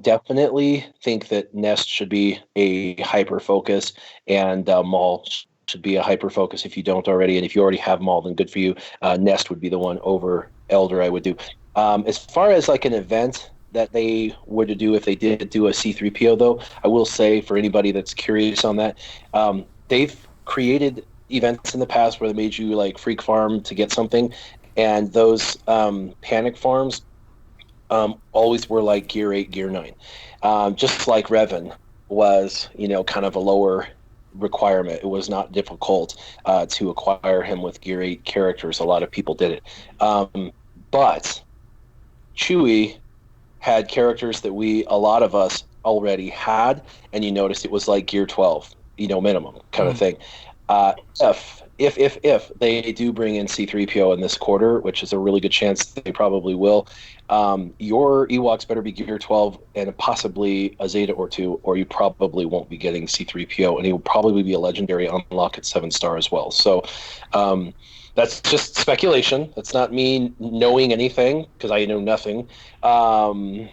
definitely think that Nest should be a hyper focus, and Maul should be a hyper focus if you don't already. And if you already have Maul, then good for you. Nest would be the one over Elder, I would do. As far as like an event that they were to do if they did do a C-3PO, though, I will say, for anybody that's curious on that, they've created events in the past where they made you like freak farm to get something, and those panic farms always were like Gear 8, Gear 9. Just like Revan was, kind of a lower requirement. It was not difficult to acquire him with Gear 8 characters. A lot of people did it. But Chewie had characters that a lot of us already had, and you noticed it was like Gear 12, minimum kind of thing. If they do bring in C-3PO in this quarter, which is a really good chance they probably will, your Ewoks better be Gear 12 and possibly a Zeta or two, or you probably won't be getting C-3PO, and he will probably be a legendary unlock at 7-star as well. So that's just speculation. That's not me knowing anything, because I know nothing. But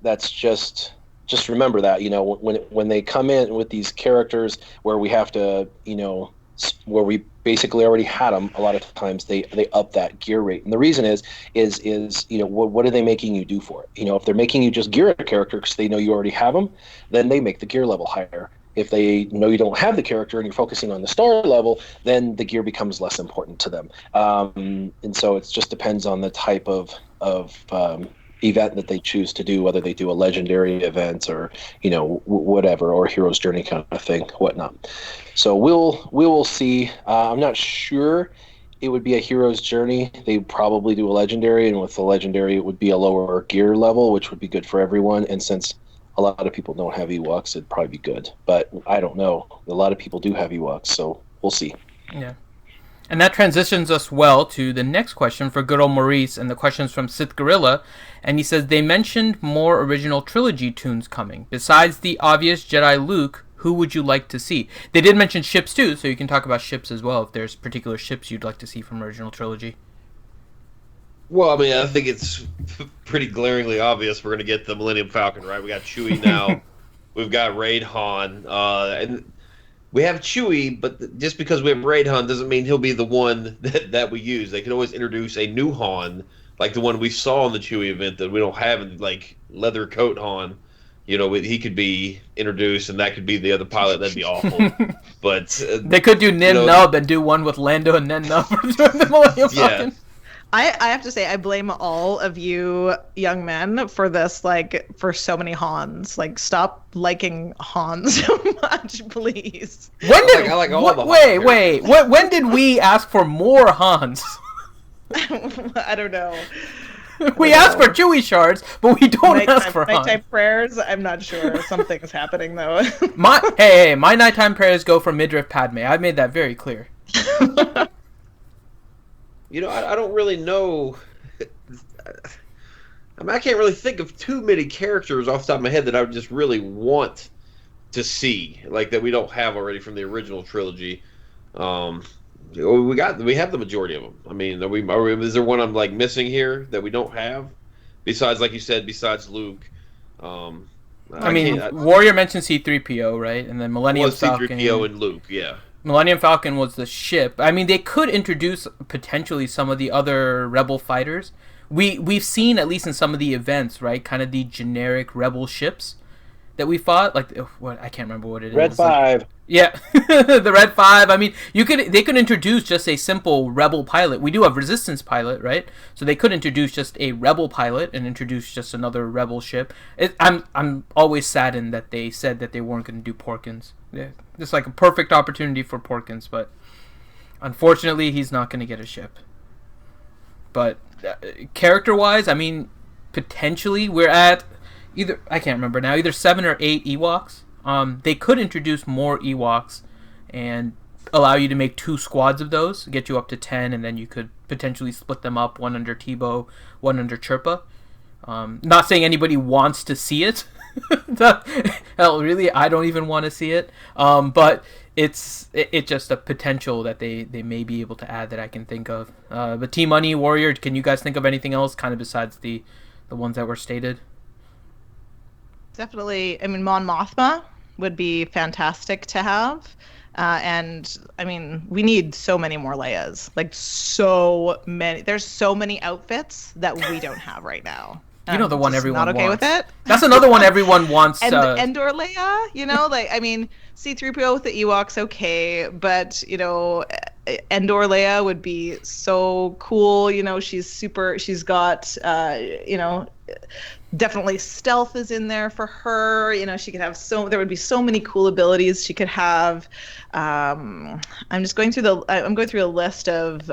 that's just remember that, when they come in with these characters where we have to, where we basically already had them, a lot of times they up that gear rate. And the reason is what are they making you do for it? If they're making you just gear a character because they know you already have them, then they make the gear level higher. If they know you don't have the character and you're focusing on the star level, then the gear becomes less important to them. And so it just depends on the type of event that they choose to do, whether they do a legendary event or whatever, or hero's journey kind of thing, whatnot. So we will see. I'm not sure it would be a hero's journey. They probably do a legendary, and with the legendary it would be a lower gear level, which would be good for everyone. And since a lot of people don't have Ewoks, it'd probably be good, but I don't know. A lot of people do have Ewoks, so we'll see. Yeah. And that transitions us well to the next question for good old Maurice, and the question's from Sith Gorilla, and he says, they mentioned more original trilogy tunes coming. Besides the obvious Jedi Luke, who would you like to see? They did mention ships too, so you can talk about ships as well, if there's particular ships you'd like to see from original trilogy. Well, I mean, I think it's pretty glaringly obvious we're going to get the Millennium Falcon, right? We got Chewie now. We've got Raid Han. And we have Chewie, but just because we have Raid Han doesn't mean he'll be the one that we use. They could always introduce a new Han, like the one we saw in the Chewie event that we don't have in, like, leather coat Han. he could be introduced, and that could be the other pilot. That'd be awful. But they could do Nin Nub and do one with Lando and Nin Nub for doing the Millennium Falcon. I have to say, I blame all of you young men for this, for so many Hans. Stop liking Hans so much, please. When did when did we ask for more Hans? I don't know. We asked for Chewie shards, but we don't ask for Hans. Nighttime prayers, I'm not sure. Something's happening, though. My nighttime prayers go for midriff Padme. I made that very clear. I don't really know. I can't really think of too many characters off the top of my head that I would just really want to see, that we don't have already from the original trilogy. We have the majority of them. I mean, is there one I'm missing here that we don't have? Besides, like you said, besides Luke. Warrior mentioned C-3PO, right? And then Millennium Falcon. C-3PO and Luke, yeah. Millennium Falcon was the ship. I mean, they could introduce potentially some of the other Rebel fighters. We've seen, at least in some of the events, right, kind of the generic Rebel ships that we fought. I can't remember what it is. Red 5. Yeah, the Red 5. I mean, they could introduce just a simple Rebel pilot. We do have Resistance pilot, right? So they could introduce just a Rebel pilot and introduce just another Rebel ship. I'm always saddened that they said that they weren't going to do Porkins. Yeah, just a perfect opportunity for Porkins, but unfortunately, he's not going to get a ship. But character-wise, I mean, potentially we're at I can't remember now, either 7 or 8 Ewoks. They could introduce more Ewoks and allow you to make 2 squads of those, get you up to 10, and then you could potentially split them up, one under Tebow, one under Chirpa. Not saying anybody wants to see it. Hell, really, I don't even want to see it. But it's just a potential that they may be able to add that I can think of. But T-Money, Warrior, can you guys think of anything else kind of besides the ones that were stated? Definitely. I mean, Mon Mothma would be fantastic to have. And I mean, we need so many more Leias. So many. There's so many outfits that we don't have right now. The one everyone not okay wants. With it. That's another one everyone wants. And Endor Leia, I mean, C-3PO with the Ewoks, okay, but Endor Leia would be so cool. She's got definitely stealth is in there for her. She could have there would be so many cool abilities she could have. I'm going through a list of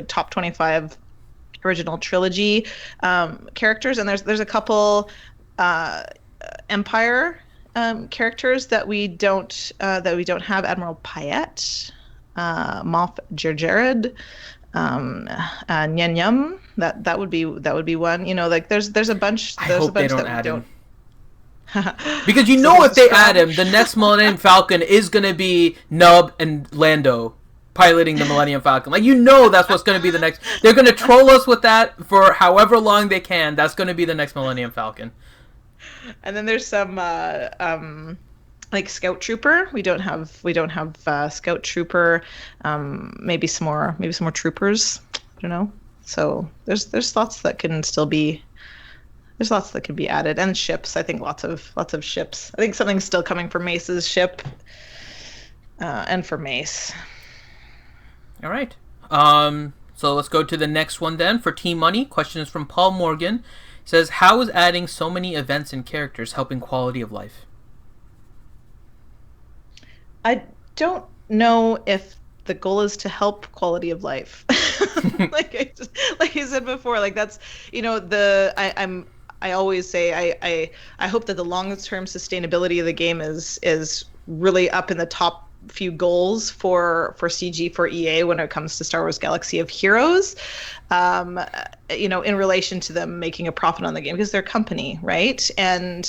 top 25 original trilogy characters, and there's a couple Empire characters that we don't have. Admiral Payet, Moff Jerjerid, Nyen Yum. That would be one. There's a bunch. I hope they don't add him. Because if they add him, the next Millennium Falcon is gonna be Nub and Lando piloting the Millennium Falcon. That's what's going to be the next. They're going to troll us with that for however long they can. That's going to be the next Millennium Falcon. And then there's some Scout Trooper. We don't have Scout Trooper. Maybe some more troopers. I don't know. So there's lots that can still be. There's lots that can be added, and ships. I think lots of ships. I think something's still coming for Mace's ship, and for Mace. All right. So let's go to the next one then. For Team Money, question is from Paul Morgan. It says, how is adding so many events and characters helping quality of life? I don't know if the goal is to help quality of life. like I said before, that's I always say I hope that the long-term sustainability of the game is really up in the top few goals for CG for EA when it comes to Star Wars Galaxy of Heroes, in relation to them making a profit on the game, because they're a company, right? And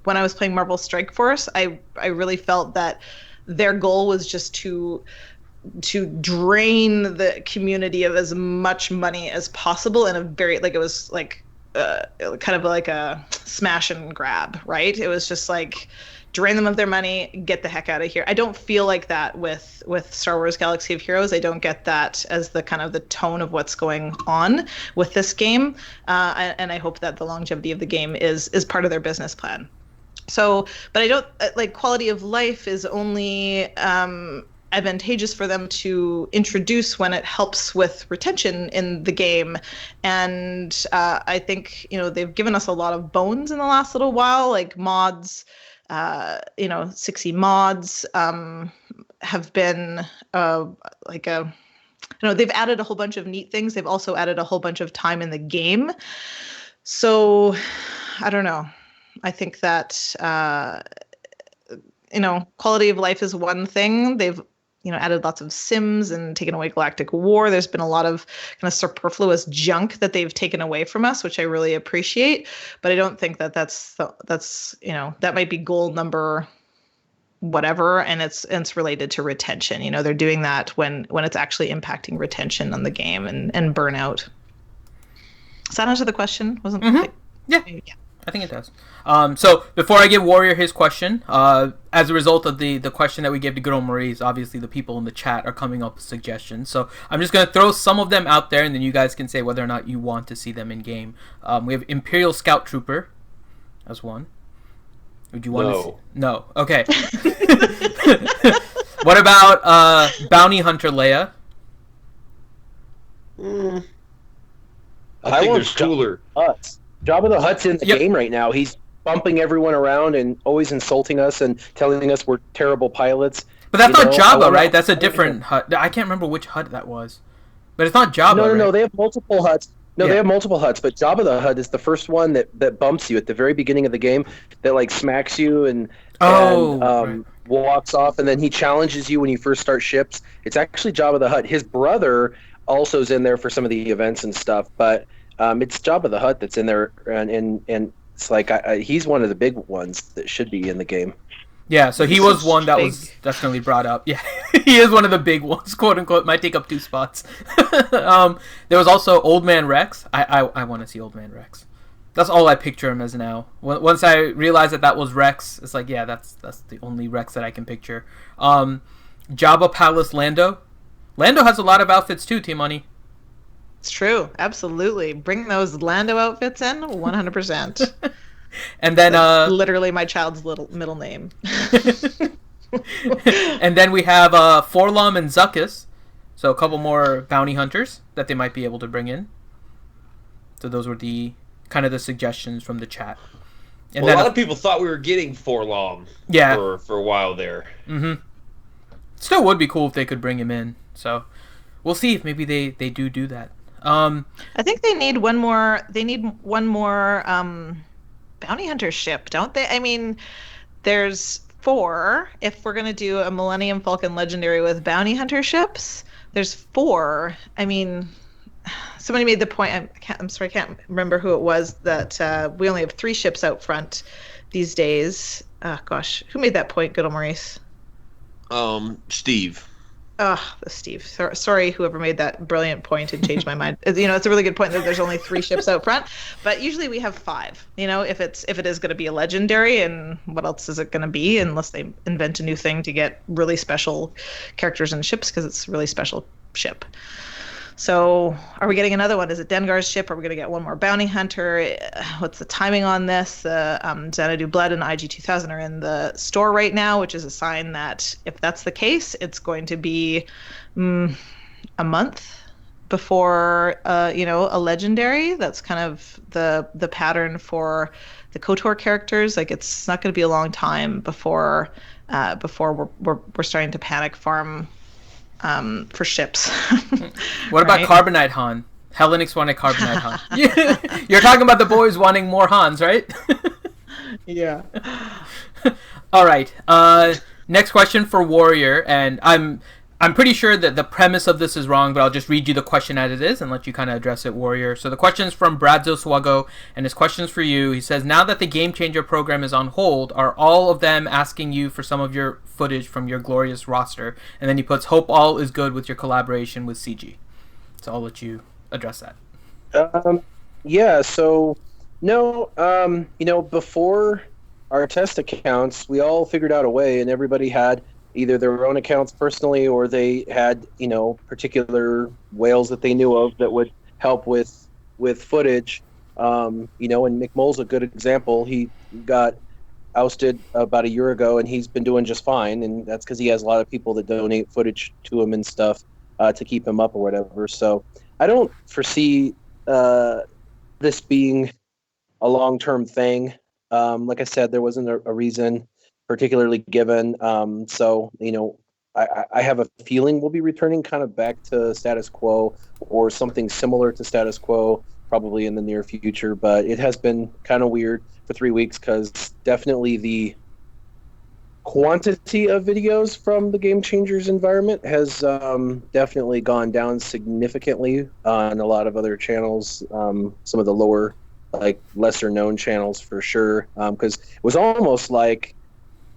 when I was playing Marvel Strike Force, I really felt that their goal was just to drain the community of as much money as possible in a very it was kind of like a smash and grab, right? It was just drain them of their money, get the heck out of here. I don't feel like that with Star Wars Galaxy of Heroes. I don't get that as the kind of the tone of what's going on with this game. And I hope that the longevity of the game is part of their business plan. So, but I don't like quality of life is only advantageous for them to introduce when it helps with retention in the game. And I think, they've given us a lot of bones in the last little while, like mods, 60 mods have been they've added a whole bunch of neat things. They've also added a whole bunch of time in the game. So I don't know. I think that, quality of life is one thing. They've, added lots of sims and taken away Galactic War. There's been a lot of kind of superfluous junk that they've taken away from us, which I really appreciate. But I don't think that that's that might be goal number whatever, and it's related to retention. They're doing that when it's actually impacting retention on the game and burnout. Does that answer the question? Wasn't yeah. I think it does. So before I give Warrior his question, as a result of the question that we gave to good old Maurice, obviously the people in the chat are coming up with suggestions. So I'm just going to throw some of them out there, and then you guys can say whether or not you want to see them in game. We have Imperial Scout Trooper as one. Would you want to see? No. Okay. What about Bounty Hunter Leia? I think there's cooler. Jabba the Hutt's in the game right now. He's bumping everyone around and always insulting us and telling us we're terrible pilots. But that's not Jabba, right? That's a different Hutt. I can't remember which Hutt that was. But it's not Jabba, No, right? they have multiple Hutts. They have multiple Hutts, but Jabba the Hutt is the first one that bumps you at the very beginning of the game, that like smacks you and walks off, and then he challenges you when you first start ships. It's actually Jabba the Hutt. His brother also is in there for some of the events and stuff, but it's Jabba the Hutt that's in there, and it's like he's one of the big ones that should be in the game. Yeah, so he was one that was definitely brought up. Yeah, he is one of the big ones, quote unquote. Might take up 2 spots. There was also Old Man Rex. I want to see Old Man Rex. That's all I picture him as now. Once I realized that was Rex, it's like, yeah, that's the only Rex that I can picture. Jabba Palace Lando. Lando has a lot of outfits too, T-Money. It's true. Absolutely. Bring those Lando outfits in 100%. And then that's literally my child's middle name. And then we have Forlom and Zuckuss. So a couple more bounty hunters that they might be able to bring in. So those were the kind of the suggestions from the chat. And then a lot of people thought we were getting Forlom for a while there. Mm-hmm. Still would be cool if they could bring him in. So we'll see if maybe they do that. I think they need one more. They need one more bounty hunter ship, don't they? I mean, there's 4. If we're gonna do a Millennium Falcon Legendary with bounty hunter ships, there's 4. I mean, somebody made the point. I'm sorry, I can't remember who it was, that we only have 3 ships out front these days. Gosh, who made that point? Good old Maurice. Steve. Steve. Sorry, whoever made that brilliant point and changed my mind. It's a really good point that there's only 3 ships out front, but usually we have 5. If it is going to be a legendary, and what else is it going to be unless they invent a new thing to get really special characters and ships, because it's a really special ship. So are we getting another one? Is it Dengar's ship? Are we going to get one more bounty hunter? What's the timing on this? Xanadu Blood and IG-2000 are in the store right now, which is a sign that if that's the case, it's going to be a month before a legendary. That's kind of the pattern for the KOTOR characters. Like, it's not going to be a long time before we're starting to panic farm for ships. What about Carbonite Han? Hellenics wanted Carbonite Han. You're talking about the boys wanting more Hans, right? Yeah. All right. Next question for Warrior, and I'm pretty sure that the premise of this is wrong, but I'll just read you the question as it is and let you kind of address it, Warrior. So the question is from SWGOH, and his question is for you. He says, now that the Game Changer program is on hold, are all of them asking you for some of your footage from your glorious roster? And then he puts, hope all is good with your collaboration with CG. So I'll let you address that. Yeah, so, no, before our test accounts, we all figured out a way, and everybody had either their own accounts personally, or they had, particular whales that they knew of that would help with footage. And Mick Mole's a good example. He got ousted about a year ago, and he's been doing just fine. And that's because he has a lot of people that donate footage to him and stuff to keep him up or whatever. So I don't foresee this being a long-term thing. Like I said, there wasn't a reason particularly given. So, I have a feeling we'll be returning kind of back to status quo or something similar to status quo probably in the near future. But it has been kind of weird for 3 weeks because definitely the quantity of videos from the Game Changers environment has definitely gone down significantly on a lot of other channels, some of the lower, like lesser known channels for sure, because it was almost like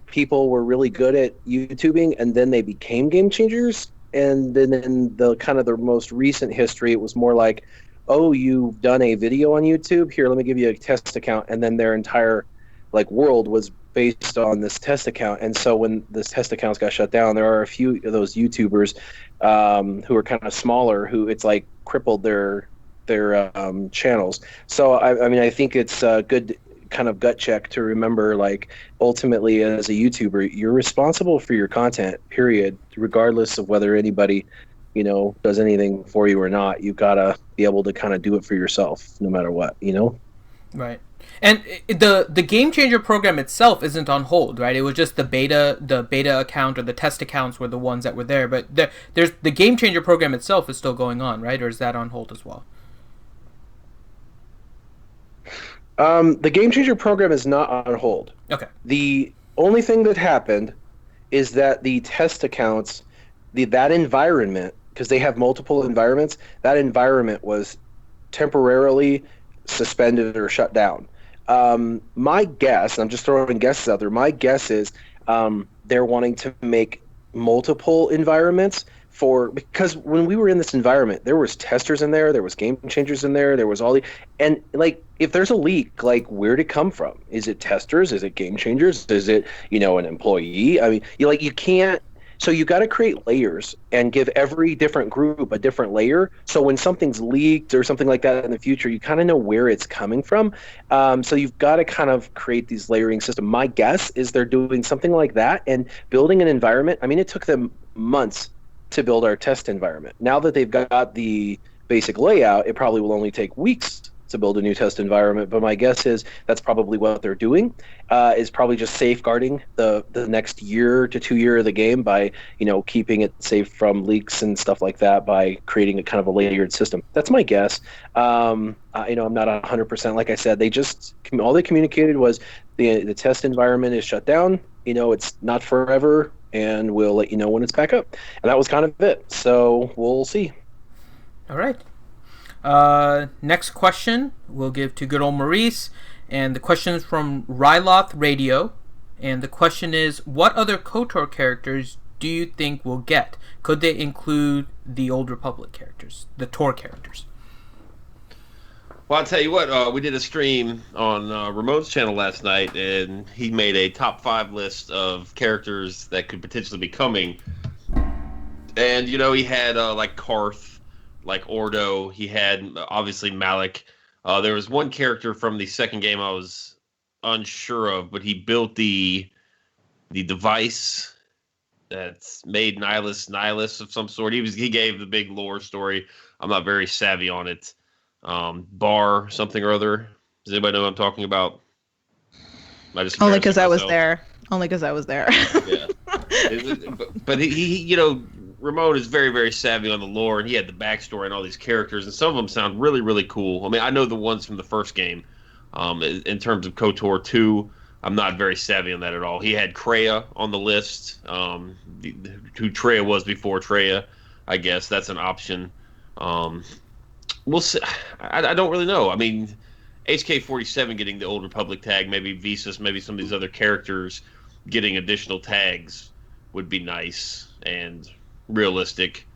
people were really good at YouTubing and then they became Game Changers. And then in the kind of the most recent history, it was more like, oh, you've done a video on YouTube, here, let me give you a test account. And then their entire like world was based on this test account. And so when this test accounts got shut down, there are a few of those YouTubers who are kind of smaller, who it's like crippled their channels. So I mean, I think it's a good kind of gut check to remember, like, ultimately as a YouTuber, you're responsible for your content, period, regardless of whether anybody does anything for you or not. You've got to be able to kind of do it for yourself no matter what. Right. And the Game Changer program itself isn't on hold, right? It was just the beta account or the test accounts were the ones that were there, but there's the Game Changer program itself is still going on, right? Or is that on hold as well? The Game Changer program is not on hold. Okay. The only thing that happened is that the test accounts, that environment, because they have multiple environments, that environment was temporarily suspended or shut down. My guess, and I'm just throwing guesses out there, my guess is they're wanting to make multiple environments because when we were in this environment, there was testers in there was Game Changers in there was and like, if there's a leak, like, where'd it come from? Is it testers? Is it Game Changers? Is it, an employee? I mean, you can't, so you got to create layers and give every different group a different layer. So when something's leaked or something like that in the future, you kind of know where it's coming from. So you've got to kind of create these layering system. My guess is they're doing something like that and building an environment. I mean, it took them months to build our test environment. Now that they've got the basic layout, it probably will only take weeks to build a new test environment. But my guess is that's probably what they're doing, is probably just safeguarding the next year to 2 year of the game by, keeping it safe from leaks and stuff like that by creating a kind of a layered system. That's my guess. I'm not 100%. Like I said, all they communicated was the test environment is shut down. It's not forever, and we'll let you know when it's back up. And that was kind of it. So we'll see. All right. Next question we'll give to good old Maurice. And the question is from Ryloth Radio. And the question is, what other KOTOR characters do you think we'll get? Could they include the Old Republic characters, the Tor characters? Well, I'll tell you what, we did a stream on Ramon's channel last night, and he made a top 5 list of characters that could potentially be coming. And, he had like Karth, like Ordo. He had, obviously, Malik. There was one character from the second game I was unsure of, but he built the device that's made Nihilus of some sort. He gave the big lore story. I'm not very savvy on it. Bar something or other. Does anybody know what I'm talking about? Only because I was there. Yeah. But he Ramon is very, very savvy on the lore, and he had the backstory and all these characters, and some of them sound really, really cool. I mean, I know the ones from the first game. In terms of KOTOR 2, I'm not very savvy on that at all. He had Kreia on the list, who Treya was before Treya. I guess that's an option. We'll see. I don't really know. I mean, HK-47 getting the Old Republic tag, maybe Visas, maybe some of these other characters getting additional tags would be nice and realistic.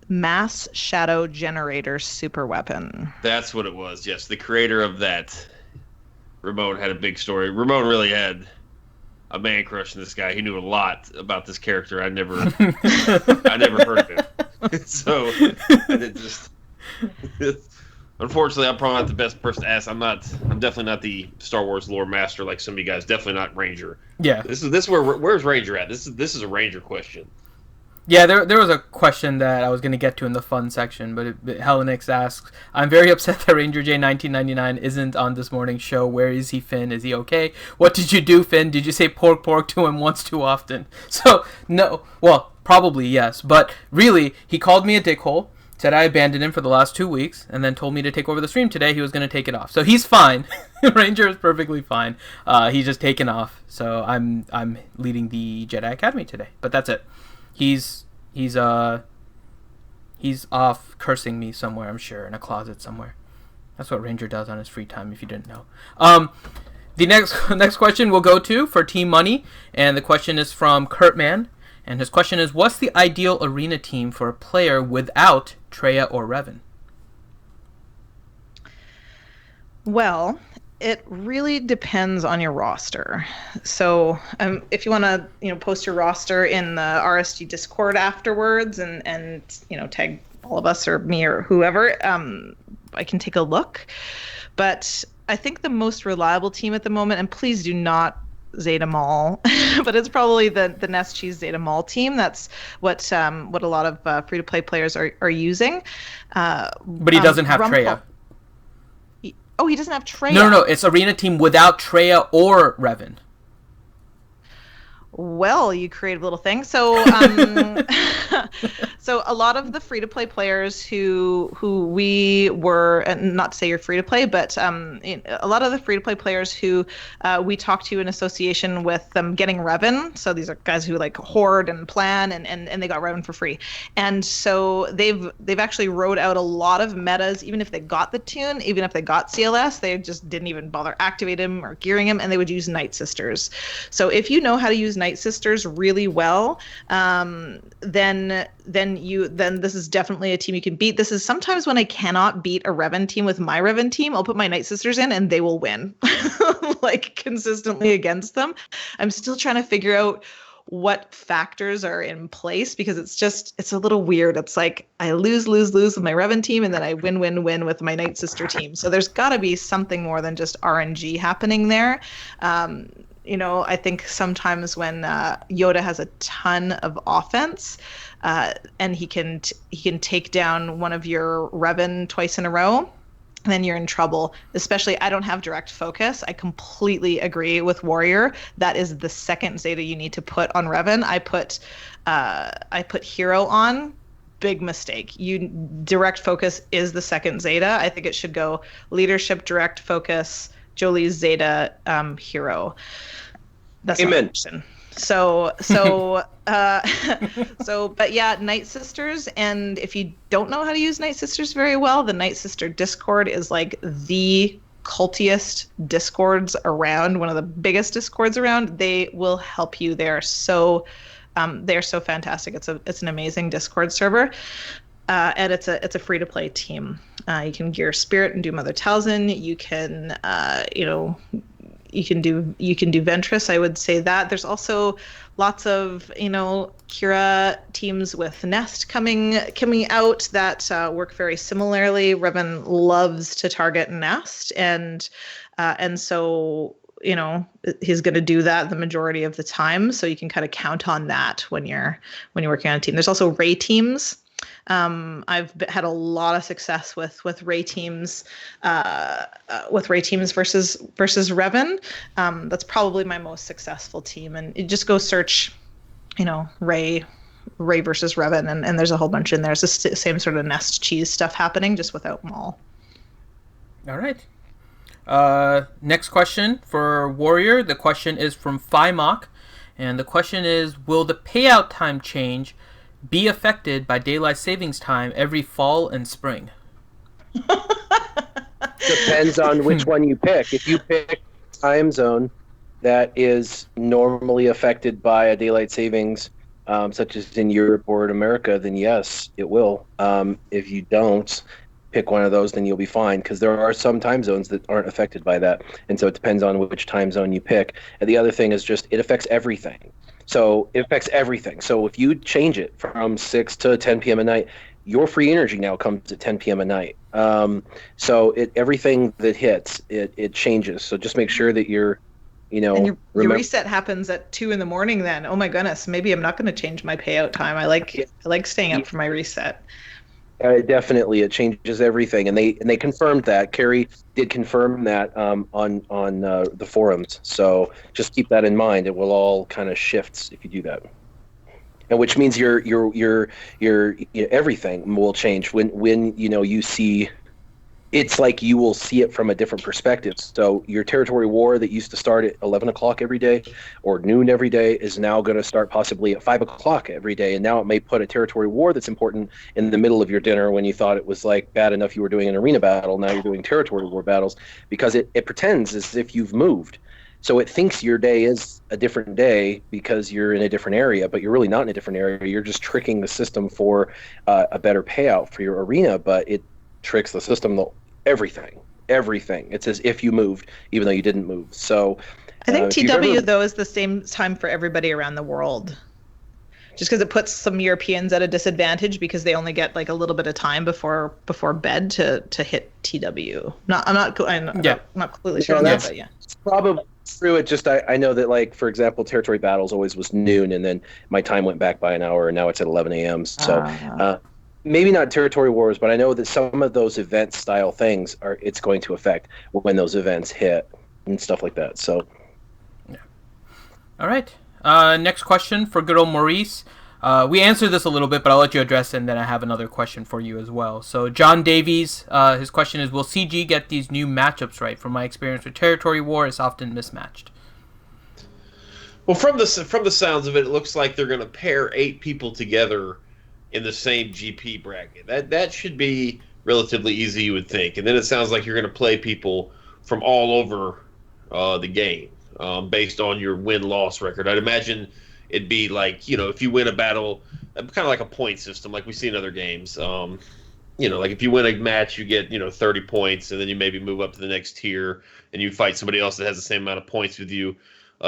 Mass Shadow Generator super weapon. That's what it was. Yes, the creator of that, Ramon, had a big story. Ramon really had a man crush on this guy. He knew a lot about this character. I never heard of him. So, and it just, Unfortunately, I'm probably not the best person to ask. I'm definitely not the Star Wars lore master like some of you guys. Definitely not Ranger. Yeah. This is where's Ranger at? This is a Ranger question. Yeah, there was a question that I was going to get to in the fun section, but Helenix asks, I'm very upset that Ranger J 1999 isn't on this morning's show. Where is he, Finn? Is he okay? What did you do, Finn? Did you say pork to him once too often? So, no. Well, probably yes. But really, he called me a dickhole, said I abandoned him for the last 2 weeks, and then told me to take over the stream today. He was going to take it off. So he's fine. Ranger is perfectly fine. He's just taken off. So I'm leading the Jedi Academy today. But that's it. He's off cursing me somewhere, I'm sure, in a closet somewhere. That's what Ranger does on his free time, if you didn't know. The next question we'll go to for Team Money, and the question is from Kurtman, and his question is, what's the ideal arena team for a player without Traya or Revan? Well, it really depends on your roster. So if you want to, post your roster in the RSG Discord afterwards and tag all of us or me or whoever, I can take a look. But I think the most reliable team at the moment, and please do not Zeta Mall, but it's probably the Nest Cheese Zeta Mall team. That's what a lot of free-to-play players are using. But he doesn't have Traya. Oh, he doesn't have Traya. No. It's arena team without Traya or Revan. Well, you creative little thing. So, so a lot of the free-to-play players who we were, and not to say you're free-to-play, but a lot of the free-to-play players who we talked to in association with them getting Revan. So these are guys who like hoard and plan, and they got Revan for free. And so they've actually wrote out a lot of metas, even if they got the tune, even if they got CLS, they just didn't even bother activating him or gearing him, and they would use Night Sisters. So if you know how to use Night Sisters really well, then this is definitely a team you can beat. This is sometimes when I cannot beat a Revan team with my Revan team, I'll put my Night Sisters in and they will win like consistently against them. I'm still trying to figure out what factors are in place because it's a little weird. It's like I lose with my Revan team and then I win with my Night Sister team. So there's got to be something more than just RNG happening there. I think sometimes when Yoda has a ton of offense and he can take down one of your Revan twice in a row, then you're in trouble. Especially, I don't have direct focus. I completely agree with Warrior. That is the second Zeta you need to put on Revan. I put Hero on. Big mistake. Direct focus is the second Zeta. I think it should go leadership, direct focus, Jolie's Zeta, Hero. That's Amen. But yeah, Night Sisters. And if you don't know how to use Night Sisters very well, the Night Sister Discord is like the cultiest discords around, one of the biggest discords around. They will help you. They're so fantastic. It's an amazing Discord server. And it's a free to play team. You can gear Spirit and do Mother Talzin. You can you can do Ventress. I would say that there's also lots of Kira teams with Nest coming out that work very similarly. Revan loves to target Nest, and so he's going to do that the majority of the time. So you can kind of count on that when you're working on a team. There's also Rey teams. I've had a lot of success with Rey teams, versus Revan. That's probably my most successful team. And you just go search, Rey versus Revan, and there's a whole bunch in there. It's the same sort of Nest cheese stuff happening, just without Maul. All right. Next question for Warrior. The question is from Phimok, and the question is, will the payout time change be affected by daylight savings time every fall and spring? Depends on which one you pick. If you pick time zone that is normally affected by a daylight savings, such as in Europe or in America, then yes, it will. If you don't pick one of those, then you'll be fine, because there are some time zones that aren't affected by that. And so it depends on which time zone you pick. And the other thing is just it affects everything. So it affects everything. So if you change it from 6 to 10 p.m. at night, your free energy now comes at 10 p.m. at night. So everything that hits, it changes. So just make sure that you're, and your reset happens at 2 a.m. then. Oh my goodness, maybe I'm not going to change my payout time. I like staying up for my reset. Definitely, it changes everything, and they confirmed that. Carrie did confirm that on the forums. So just keep that in mind. It will all kind of shifts if you do that, and which means your everything will change when you see. It's like you will see it from a different perspective. So your territory war that used to start at 11 o'clock every day or noon every day is now going to start possibly at 5 o'clock every day. And now it may put a territory war that's important in the middle of your dinner when you thought it was like bad enough you were doing an arena battle. Now you're doing territory war battles because it pretends as if you've moved. So it thinks your day is a different day because you're in a different area, but you're really not in a different area. You're just tricking the system for a better payout for your arena, but it tricks the system everything. It's as if you moved even though you didn't move. So I think TW though is the same time for everybody around the world, just because it puts some Europeans at a disadvantage because they only get like a little bit of time before bed to hit TW. I'm not completely sure on that, but yeah, it's probably true. It just I know that, like, for example, territory battles always was noon, and then my time went back by an hour, and now it's at 11 a.m. So maybe not territory wars, but I know that some of those event style things it's going to affect when those events hit and stuff like that. So, yeah. All right. Next question for good old Maurice. We answered this a little bit, but I'll let you address it, and then I have another question for you as well. So John Davies, his question is, will CG get these new matchups right? From my experience with territory war, it's often mismatched. Well, from the sounds of it, it looks like they're going to pair 8 people together in the same GP bracket. That should be relatively easy, you would think. And then it sounds like you're going to play people from all over the game based on your win-loss record. I'd imagine it'd be like, if you win a battle, kind of like a point system like we see in other games. Like if you win a match, you get, 30 points, and then you maybe move up to the next tier, and you fight somebody else that has the same amount of points with you.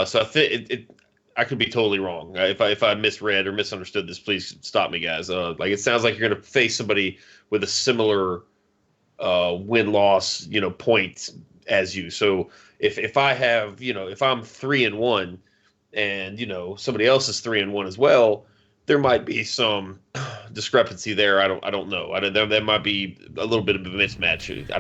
So I think I could be totally wrong. If I misread or misunderstood this, please stop me, guys. It sounds like you're going to face somebody with a similar win-loss, points as you. So if I have, if I'm 3-1, and somebody else is 3-1 as well, there might be some discrepancy there. I don't know. There might be a little bit of a mismatch.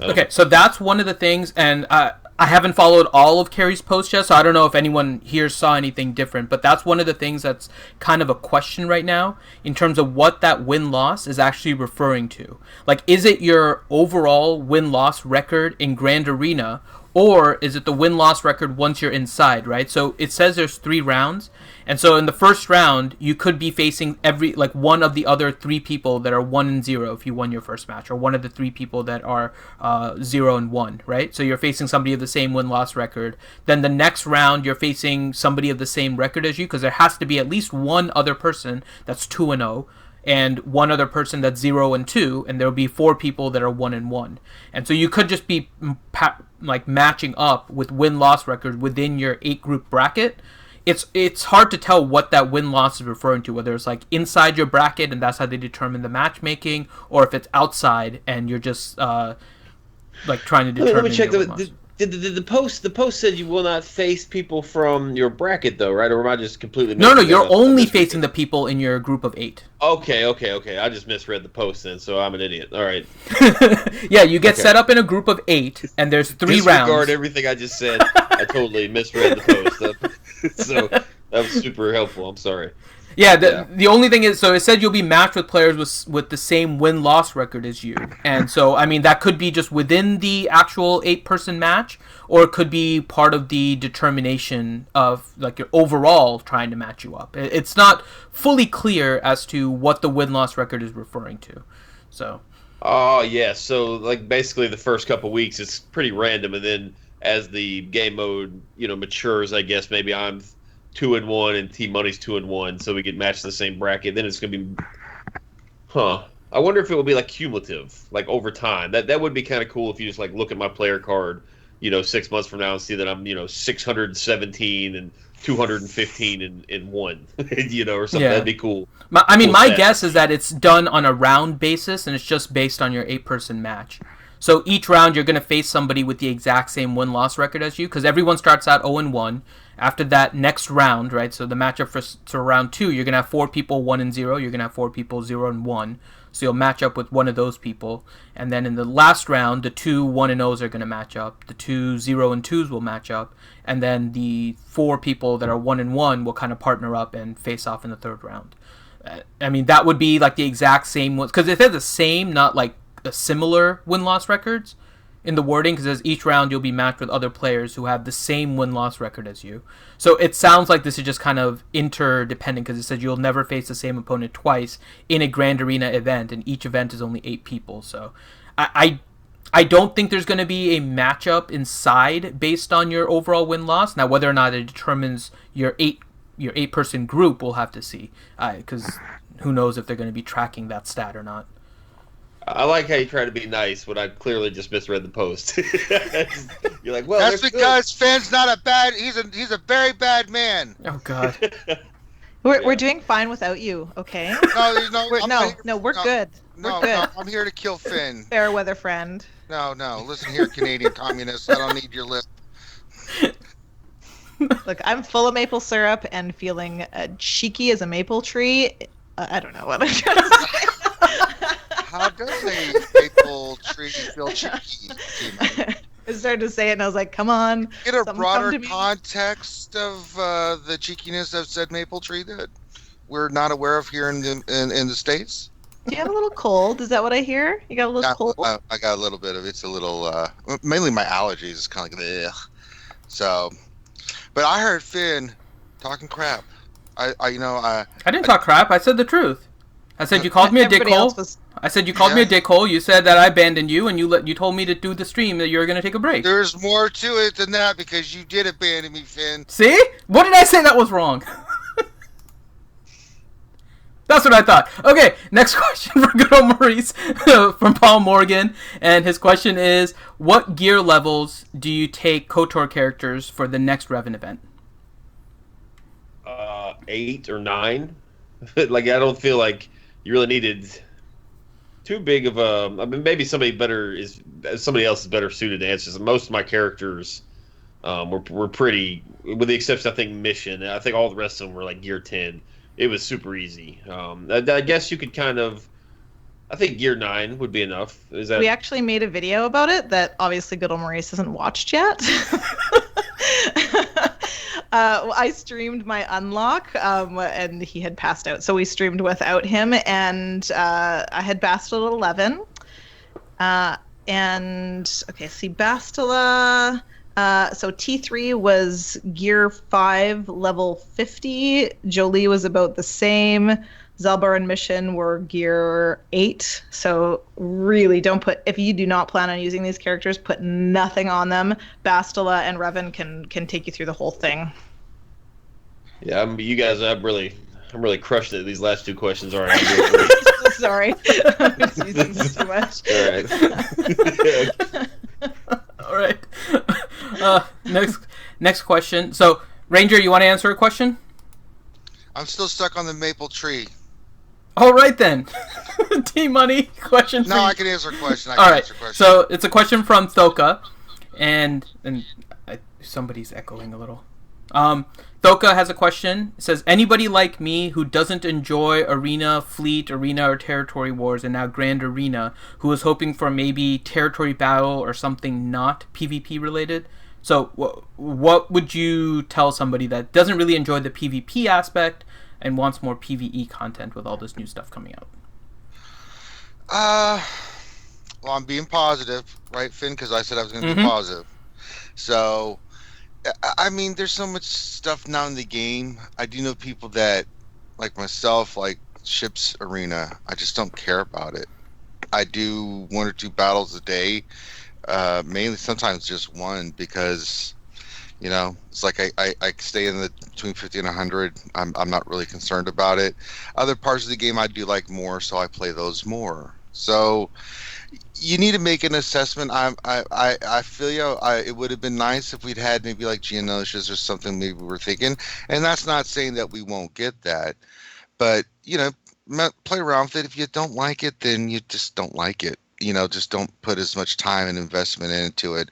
Okay. So that's one of the things, and I haven't followed all of Carrie's posts yet, so I don't know if anyone here saw anything different, but that's one of the things that's kind of a question right now in terms of what that win-loss is actually referring to. Like, is it your overall win-loss record in Grand Arena, or is it the win-loss record once you're inside, right? So it says there's 3 rounds, and so in the first round, you could be facing one of the other 3 people that are 1-0 if you won your first match, or one of the 3 people that are 0-1, right? So you're facing somebody of the same win-loss record. Then the next round, you're facing somebody of the same record as you, because there has to be at least one other person that's 2-0, and one other person that's 0-2, and there'll be 4 people that are 1-1. And so you could just be matching up with win-loss record within your 8-group bracket. It's hard to tell what that win-loss is referring to, whether it's like inside your bracket and that's how they determine the matchmaking, or if it's outside and you're just trying to determine. Let me check the post. The post said you will not face people from your bracket, though, right? Or am I just completely? No. You're only facing the people in your group of 8. Okay. I just misread the post then, so I'm an idiot. All right. Yeah, you get set up in a group of 8, and there's 3 rounds. Disregard everything I just said. I totally misread the post. So that was super helpful. I'm sorry. Yeah, the only thing is, so it said you'll be matched with players with the same win-loss record as you. And so, I mean, that could be just within the actual 8-person match, or it could be part of the determination of, like, your overall trying to match you up. It's not fully clear as to what the win-loss record is referring to. So. Oh, yeah. So, like, basically the first couple weeks, it's pretty random. And then as the game mode, matures, I guess, maybe I'm 2-1 and Team Money's 2-1, so we get matched in the same bracket. Then it's gonna be, I wonder if it will be like cumulative, like over time. That would be kind of cool if you just like look at my player card 6 months from now and see that I'm 617 and 215 in one, or something. Yeah. That'd be cool. My guess is that it's done on a round basis, and it's just based on your 8-person match. So each round you're going to face somebody with the exact same win-loss record as you, because everyone starts out 0-1. After that next round, right, so the matchup for round 2, you're going to have 4 people 1-0, you're going to have 4 people 0-1. So you'll match up with one of those people. And then in the last round, the 2 1-0s are going to match up. The 2 0-2s will match up. And then the 4 people that are 1-1 will kind of partner up and face off in the third round. I mean, that would be like the exact same ones. Because if they're the same, not like a similar win-loss records in the wording, because as each round you'll be matched with other players who have the same win-loss record as you. So it sounds like this is just kind of interdependent, because it says you'll never face the same opponent twice in a Grand Arena event, and each event is only 8 people. So I don't think there's going to be a matchup inside based on your overall win-loss. Now, whether or not it determines your 8-person group, we'll have to see, because who knows if they're going to be tracking that stat or not. I like how you try to be nice when I clearly just misread the post. You're like, well, that's because Finn's not a bad. He's a very bad man. Oh God. We're doing fine without you, okay? We're good. We're good. I'm here to kill Finn. Fair weather friend. No. Listen here, Canadian communists. I don't need your lip. Look, I'm full of maple syrup and feeling cheeky as a maple tree. I don't know what I'm trying to say. How does a maple tree feel cheeky? I started to say it and I was like, come on. Get a broader context of the cheekiness of said maple tree that we're not aware of here in the States? Do you have a little cold? Is that what I hear? You got a little cold? I got a little bit of it's a little, mainly my allergies. It's kind of like, ugh. So, but I heard Finn talking crap. I didn't talk crap. I said the truth. I said you called me a dickhole. I said you called me a dickhole. You said that I abandoned you, and you told me to do the stream that you were going to take a break. There's more to it than that because you did abandon me, Finn. See? What did I say that was wrong? That's what I thought. Okay, next question for good old Maurice from Paul Morgan, and his question is: what gear levels do you take KOTOR characters for the next Revan event? 8 or 9. Like I don't feel like you really needed too big of a. I mean, maybe somebody else is better suited to answer this. Most of my characters were pretty, with the exception I think Mission. I think all the rest of them were like gear 10. It was super easy. I guess you could kind of. I think gear 9 would be enough. Is that? We actually made a video about it that obviously good old Maurice hasn't watched yet. I streamed my unlock, and he had passed out, so we streamed without him, and I had Bastila at 11. Bastila. So T3 was gear 5, level 50. Jolie was about the same. Zelbar and Mission were gear 8. So really if you do not plan on using these characters, put nothing on them. Bastila and Revan can take you through the whole thing. Yeah, you guys, I'm really crushed it. These last 2 questions are. Sorry, I'm just using this too much. All right. Next question. So, Ranger, you want to answer a question? I'm still stuck on the maple tree. All right then. T-Money question. No, I can answer a question. All right. So it's a question from Thoka, and somebody's echoing a little. Thoka has a question. It says, anybody like me who doesn't enjoy Arena, Fleet, Arena, or Territory Wars, and now Grand Arena, who is hoping for maybe Territory Battle or something not PvP related? So what would you tell somebody that doesn't really enjoy the PvP aspect and wants more PvE content with all this new stuff coming out? Well, I'm being positive, right, Finn? Because I said I was going to be positive. So, I mean, there's so much stuff now in the game. I do know people that, like myself, like Ships Arena. I just don't care about it. I do 1 or 2 battles a day, mainly sometimes just 1 because, it's like I stay in the between 50 and 100. I'm not really concerned about it. Other parts of the game I do like more, so I play those more. So, you need to make an assessment. I feel you. It would have been nice if we'd had maybe like Geonosius or something. Maybe we're thinking, and that's not saying that we won't get that, but play around with it. If you don't like it, then you just don't like it. Just don't put as much time and investment into it.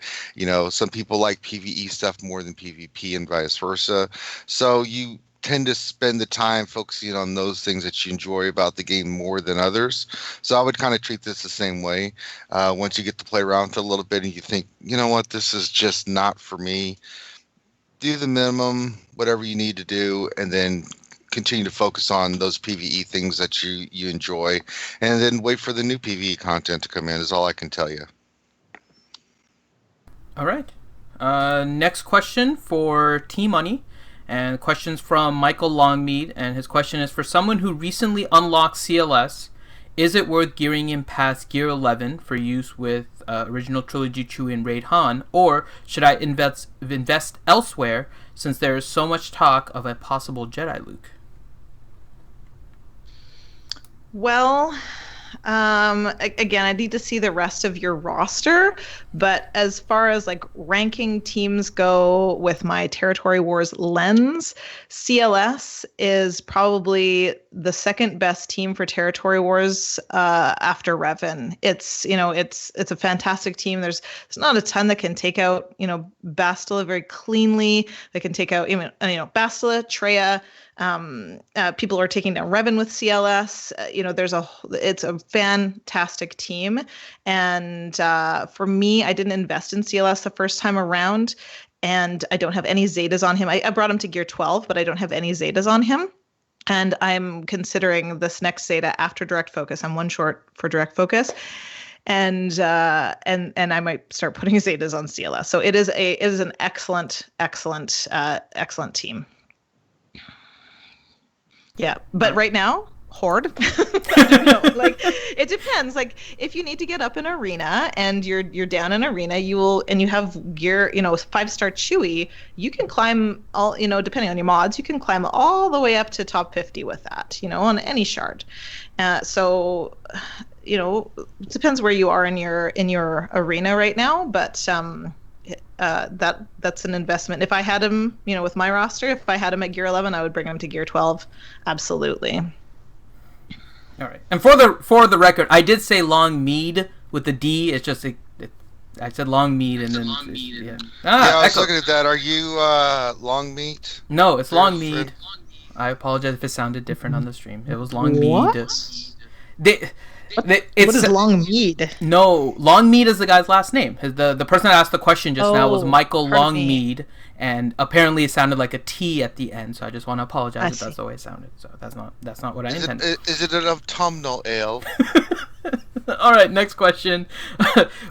Some people like PvE stuff more than PvP and vice versa. So you tend to spend the time focusing on those things that you enjoy about the game more than others. So I would kind of treat this the same way. Once you get to play around with it a little bit and you think, you know what, this is just not for me, do the minimum, whatever you need to do, and then continue to focus on those PvE things that you enjoy, and then wait for the new PvE content to come in is all I can tell you. All right. Next question for T-Money, and questions from Michael Longmead, and his question is, for someone who recently unlocked CLS, is it worth gearing in past Gear 11 for use with original Trilogy Chewie and Raid Han, or should I invest elsewhere since there is so much talk of a possible Jedi Luke? Well, again, I need to see the rest of your roster, but as far as like ranking teams go with my Territory Wars lens, CLS is probably the second best team for Territory Wars after Revan. It's a fantastic team. There's not a ton that can take out Bastila very cleanly. They can take out Bastila, Traya. People are taking down Revan with CLS. It's a fantastic team, and for me, I didn't invest in CLS the first time around, and I don't have any Zetas on him. I brought him to Gear 12, but I don't have any Zetas on him, and I'm considering this next Zeta after Direct Focus. I'm one short for Direct Focus. And I might start putting Zetas on CLS. So it is an excellent team. Yeah, but right now, Horde. I don't know. Like, it depends. Like, if you need to get up in arena and you're down in arena, you have gear, 5-star Chewie, you can climb all, depending on your mods, you can climb all the way up to top 50 with that, on any shard. So, it depends where you are in your arena right now, but that's an investment. If I had him, with my roster, if I had him at Gear 11, I would bring him to Gear 12. Absolutely. All right. And for the record, I did say Long Mead with the D. It's just I said Long Mead and then yeah. I was looking at that. Are you Long Meat? No, it's Long Mead. I apologize if it sounded different on the stream. It was Long Mead. What is Longmead? No, Longmead is the guy's last name. The person that asked the question just now was Michael Longmead, and apparently it sounded like a T at the end. So I just want to apologize if that's the way it sounded. So that's not what I intended. Is it an autumnal ale? All right, next question.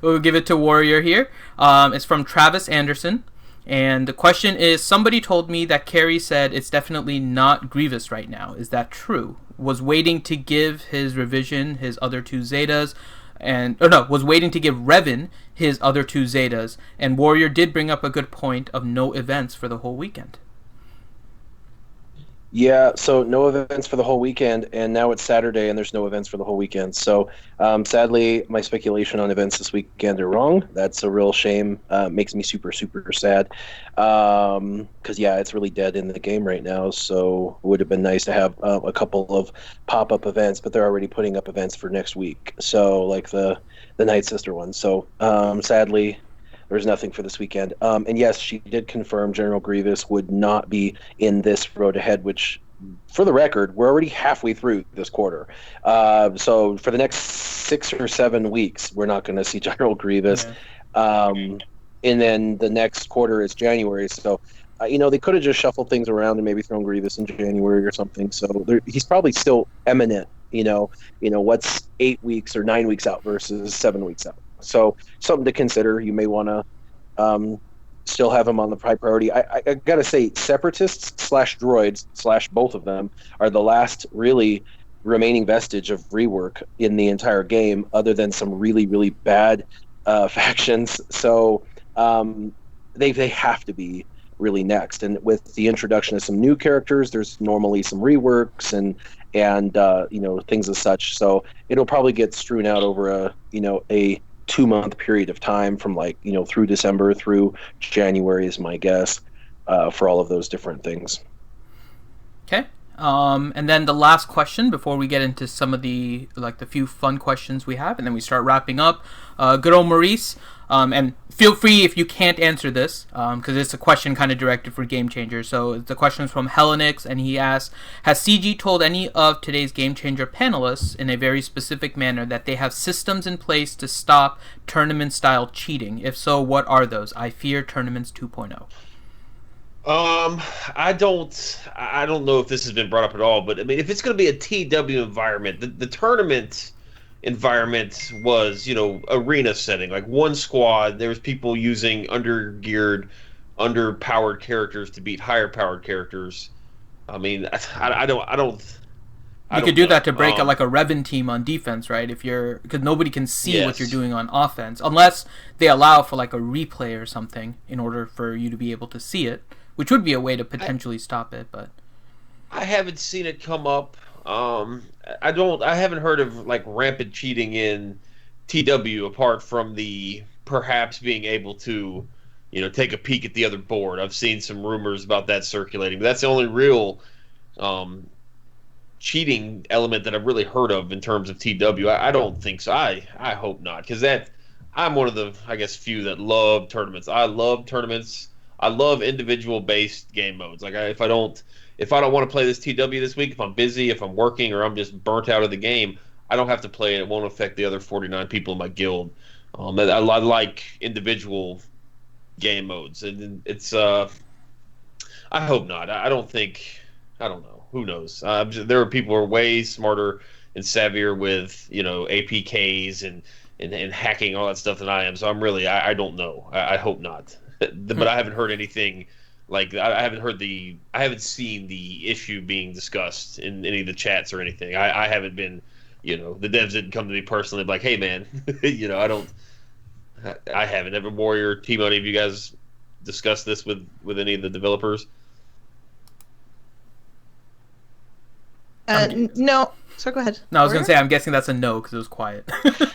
We'll give it to Warrior here. It's from Travis Anderson. And the question is, somebody told me that Carrie said it's definitely not Grievous right now. Is that true? Was waiting to give his revision his other 2 Zetas, was waiting to give Revan his other 2 Zetas, and Warrior did bring up a good point of no events for the whole weekend. Yeah, so no events for the whole weekend, and now it's Saturday, and there's no events for the whole weekend. So, sadly, my speculation on events this weekend are wrong. That's a real shame. Makes me super, super sad. Because, it's really dead in the game right now. So, it would have been nice to have a couple of pop-up events, but they're already putting up events for next week. So, like the Night Sister one. So, sadly, there's nothing for this weekend. And yes, she did confirm General Grievous would not be in this road ahead, which, for the record, we're already halfway through this quarter. So for the next 6 or 7 weeks, we're not going to see General Grievous. Yeah. And then the next quarter is January. So, they could have just shuffled things around and maybe thrown Grievous in January or something. So he's probably still eminent, what's 8 weeks or 9 weeks out versus 7 weeks out. So something to consider. You may want to still have him on the high priority. I gotta say, Separatists / droids / both of them are the last really remaining vestige of rework in the entire game, other than some really, really bad factions. So they have to be really next. And with the introduction of some new characters, there's normally some reworks and things as such. So it'll probably get strewn out over a 2-month period of time from through December through January is my guess for all of those different things. Okay. And then the last question before we get into some of the few fun questions we have, and then we start wrapping up. Good old Maurice, and feel free if you can't answer this, because it's a question kind of directed for Game Changer. So the question is from Helenix, and he asks, has CG told any of today's Game Changer panelists in a very specific manner that they have systems in place to stop tournament-style cheating? If so, what are those? I fear Tournaments 2.0. I don't know if this has been brought up at all, but I mean, if it's going to be a TW environment, the tournament environment was, arena setting, like one squad. There was people using undergeared, underpowered characters to beat higher powered characters. I mean, I don't. You could do that to break a Revan team on defense, right? Because nobody can see what you're doing on offense, unless they allow for a replay or something in order for you to be able to see it, which would be a way to potentially stop it. But I haven't seen it come up. I haven't heard of rampant cheating in TW apart from the perhaps being able to, take a peek at the other board. I've seen some rumors about that circulating, but that's the only real cheating element that I've really heard of in terms of TW. I don't think so. I hope not, because I'm one of the, I guess, few that love tournaments. I love tournaments. I love individual based game modes. If I don't want to play this TW this week, if I'm busy, if I'm working, or I'm just burnt out of the game, I don't have to play it. It won't affect the other 49 people in my guild. I like individual game modes, and it's I hope not. I don't know. Who knows? There are people who are way smarter and savvier with APKs and hacking, all that stuff than I am. So I don't know. I hope not. But I haven't heard anything I haven't seen the issue being discussed in any of the chats or anything. I haven't been, the devs didn't come to me personally like, hey man, I haven't. Ever Warrior, Team, any of you guys discussed this with any of the developers? No. So go ahead. No, I was going to say, I'm guessing that's a no because it was quiet.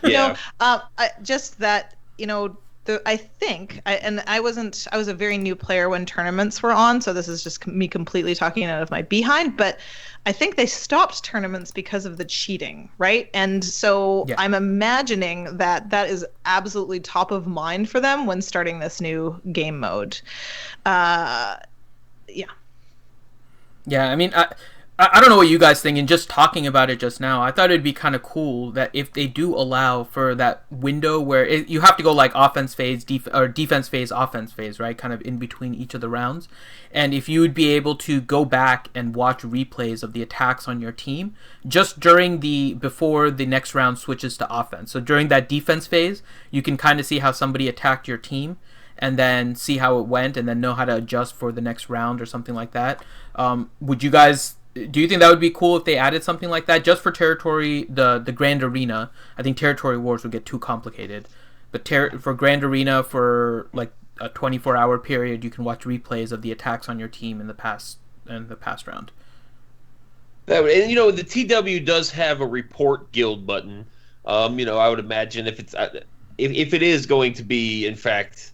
Yeah. No, just that, I was a very new player when tournaments were on, so this is just me completely talking out of my behind, but I think they stopped tournaments because of the cheating, right? And so I'm imagining that is absolutely top of mind for them when starting this new game mode. Yeah. Yeah, I mean, I don't know what you guys think, and just talking about it just now, I thought it'd be kind of cool that if they do allow for that window where you have to go offense phase, defense phase, offense phase, right? Kind of in between each of the rounds. And if you would be able to go back and watch replays of the attacks on your team just before the next round switches to offense. So during that defense phase, you can kind of see how somebody attacked your team and then see how it went and then know how to adjust for the next round or something like that. Do you think that would be cool if they added something like that just for territory, the Grand Arena? I think Territory Wars would get too complicated. But for Grand Arena, for a 24-hour period, you can watch replays of the attacks on your team in the past round. And the TW does have a report guild button. I would imagine if it is going to be in fact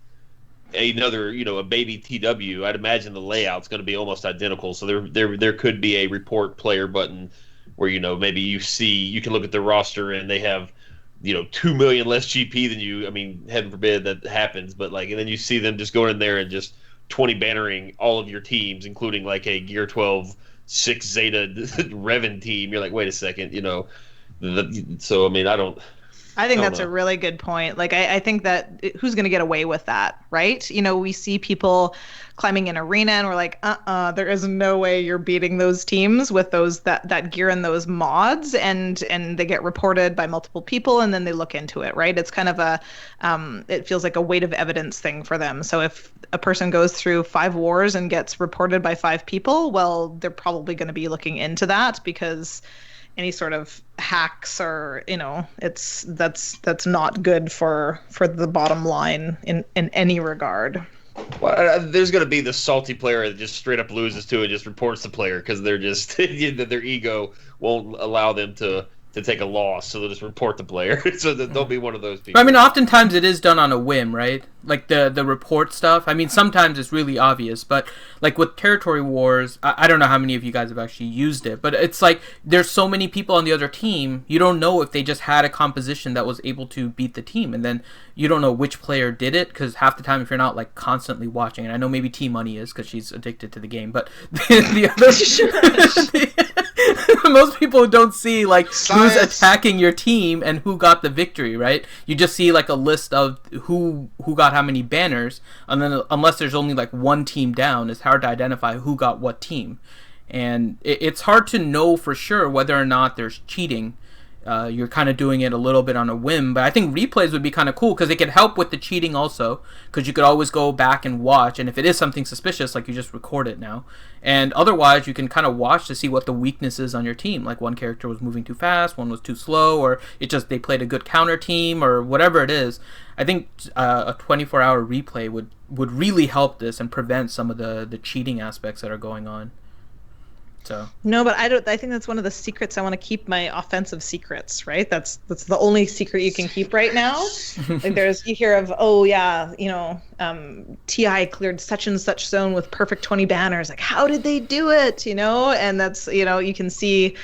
another, a baby TW, I'd imagine the layout's going to be almost identical. So there could be a report player button where, maybe you can look at the roster and they have, 2 million less GP than you. I mean, heaven forbid that happens, but and then you see them just going in there and just 20 bannering all of your teams, including a Gear 12 6 Zeta Revan team. You're like, wait a second, so I mean, I think that's a really good point. I think that who's going to get away with that, right? We see people climbing an arena and we're like, there is no way you're beating those teams with that gear and those mods, and they get reported by multiple people and then they look into it, right? It's kind of it feels like a weight of evidence thing for them. So if a person goes through 5 wars and gets reported by 5 people, well, they're probably going to be looking into that because any sort of hacks or that's not good for the bottom line in any regard. Well, there's going to be the salty player that just straight up loses to it, just reports the player because they're just their ego won't allow them to to take a loss, so they'll just report the player. So that they'll be one of those people. But, I mean, oftentimes it is done on a whim, right? Like the report stuff. I mean, sometimes it's really obvious, but like with Territory Wars, I don't know how many of you guys have actually used it, but it's like there's so many people on the other team, you don't know if they just had a composition that was able to beat the team, and then you don't know which player did it, because half the time if you're not like constantly watching, and I know maybe T Money is because she's addicted to the game, but the other... most people don't see like who's attacking your team and who got the victory, right? You just see like a list of who got how many banners, and then unless there's only like one team down, it's hard to identify who got what team, and it's hard to know for sure whether or not there's cheating. You're kind of doing it a little bit on a whim, but I think replays would be kind of cool because it could help with the cheating also, because you could always go back and watch, and if it is something suspicious, like you just record it now, and otherwise you can kind of watch to see what the weakness is on your team, like one character was moving too fast, one was too slow, or they played a good counter team, or whatever it is. I think a 24-hour replay would really help this and prevent some of the cheating aspects that are going on. So. No, but I think that's one of the secrets. I want to keep my offensive secrets, right? That's the only secret you can keep right now. Like you hear of, oh yeah, TI cleared such and such zone with perfect 20 banners. Like, how did they do it? And that's, you can see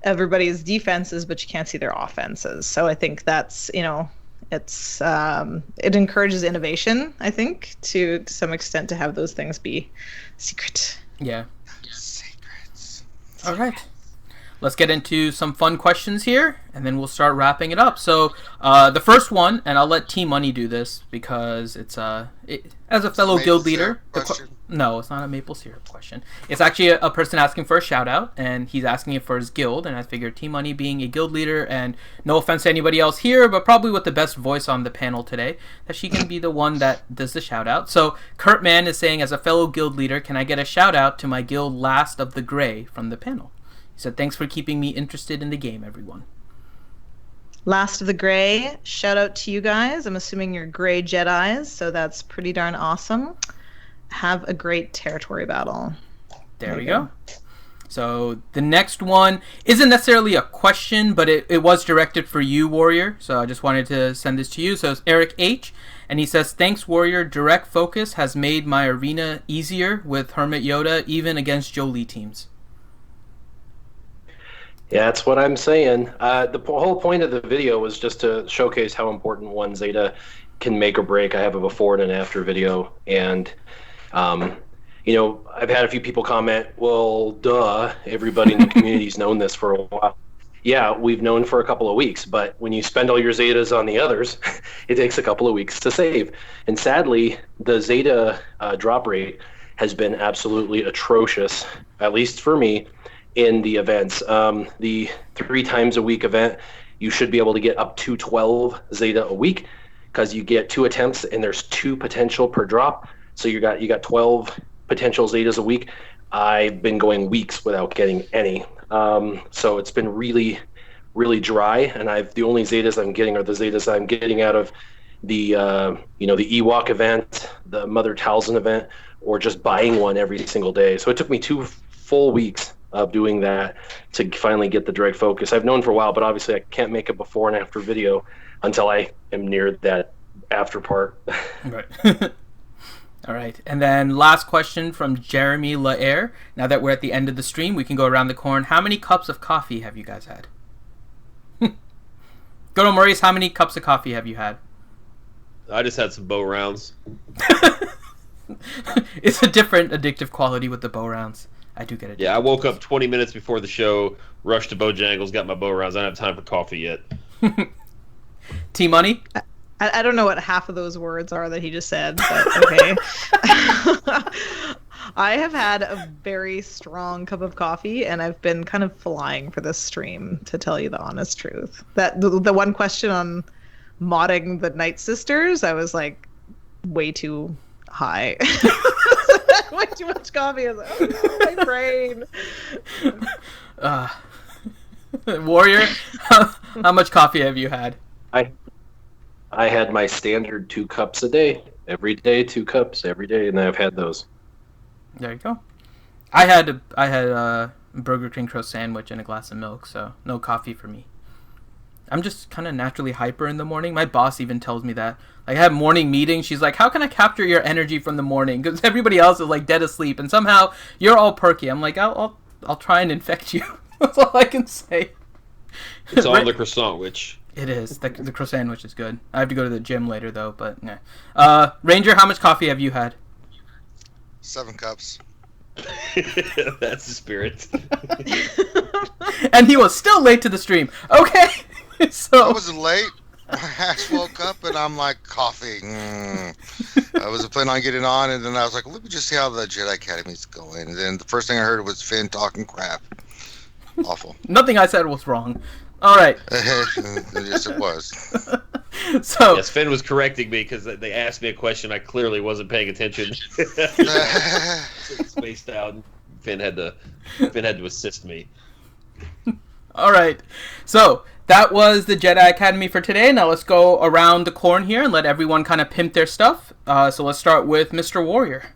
everybody's defenses, but you can't see their offenses. So I think that's, it's it encourages innovation, I think, to some extent, to have those things be secret. Yeah. All right, let's get into some fun questions here, and then we'll start wrapping it up. So the first one, and I'll let T Money do this because it's as a fellow guild leader. No, it's not a maple syrup question. It's actually a person asking for a shout out, and he's asking it for his guild. And I figured T Money being a guild leader, and no offense to anybody else here, but probably with the best voice on the panel today, that she can be the one that does the shout out. So Kurtman is saying, as a fellow guild leader, can I get a shout out to my guild Last of the Grey from the panel? He said, thanks for keeping me interested in the game, everyone. Last of the Grey, shout out to you guys. I'm assuming you're Grey Jedis, so that's pretty darn awesome. Have a great territory battle. There we go. So the next one isn't necessarily a question, but it was directed for you, Warrior. So I just wanted to send this to you. So it's Eric H. And he says, thanks, Warrior. Direct focus has made my arena easier with Hermit Yoda, even against Jolie teams. Yeah, that's what I'm saying. The whole point of the video was just to showcase how important one Zeta can make or break. I have a before and an after video, and I've had a few people comment, well, duh, everybody in the community's known this for a while. Yeah, we've known for a couple of weeks, but when you spend all your Zetas on the others, it takes a couple of weeks to save. And sadly, the Zeta drop rate has been absolutely atrocious, at least for me, in the events. The 3 times a week event, you should be able to get up to 12 Zeta a week, because you get 2 attempts and there's 2 potential per drop. So you got 12 potential Zetas a week. I've been going weeks without getting any. So it's been really, really dry, and the only Zetas I'm getting are the Zetas I'm getting out of the the Ewok event, the Mother Talzin event, or just buying one every single day. So it took me 2 full weeks of doing that to finally get the direct focus. I've known for a while, but obviously I can't make a before and after video until I am near that after part. Right. All right. And then last question from Jeremy Lair. Now that we're at the end of the stream, we can go around the corn. How many cups of coffee have you guys had? Go to Maurice. How many cups of coffee have you had? I just had some bow rounds. It's a different addictive quality with the bow rounds. I do get it. Yeah, I woke up 20 minutes before the show, rushed to Bojangles, got my bow rounds. I don't have time for coffee yet. T-Money? I don't know what half of those words are that he just said, but okay. I have had a very strong cup of coffee, and I've been kind of flying for this stream, to tell you the honest truth. That the one question on modding the Night Sisters, I was like way too high. Way too much coffee. I was like, oh no, my brain. Warrior, how much coffee have you had? I had my standard 2 cups a day. Every day, 2 cups every day, and I've had those. There you go. I had a Burger King crust sandwich and a glass of milk, so no coffee for me. I'm just kind of naturally hyper in the morning. My boss even tells me that. Like, I have morning meetings. She's like, how can I capture your energy from the morning? Because everybody else is like dead asleep, and somehow you're all perky. I'm like, I'll try and infect you. That's all I can say. It's all the croissant, which it is. The croissant sandwich is good. I have to go to the gym later though, but yeah. Ranger, how much coffee have you had? 7 cups. That's the spirit. And he was still late to the stream. Okay. So I wasn't late. My ass woke up and I'm like, coffee. I was planning on getting on, and then I was like, let me just see how the Jedi Academy's going. And then the first thing I heard was Finn talking crap. Awful. Nothing I said was wrong. All right. Yes, it was. So yes, Finn was correcting me because they asked me a question I clearly wasn't paying attention. Spaced out. Finn had to assist me. All right. So that was the Jedi Academy for today. Now let's go around the corn here and let everyone kind of pimp their stuff. So let's start with Mr. Warrior.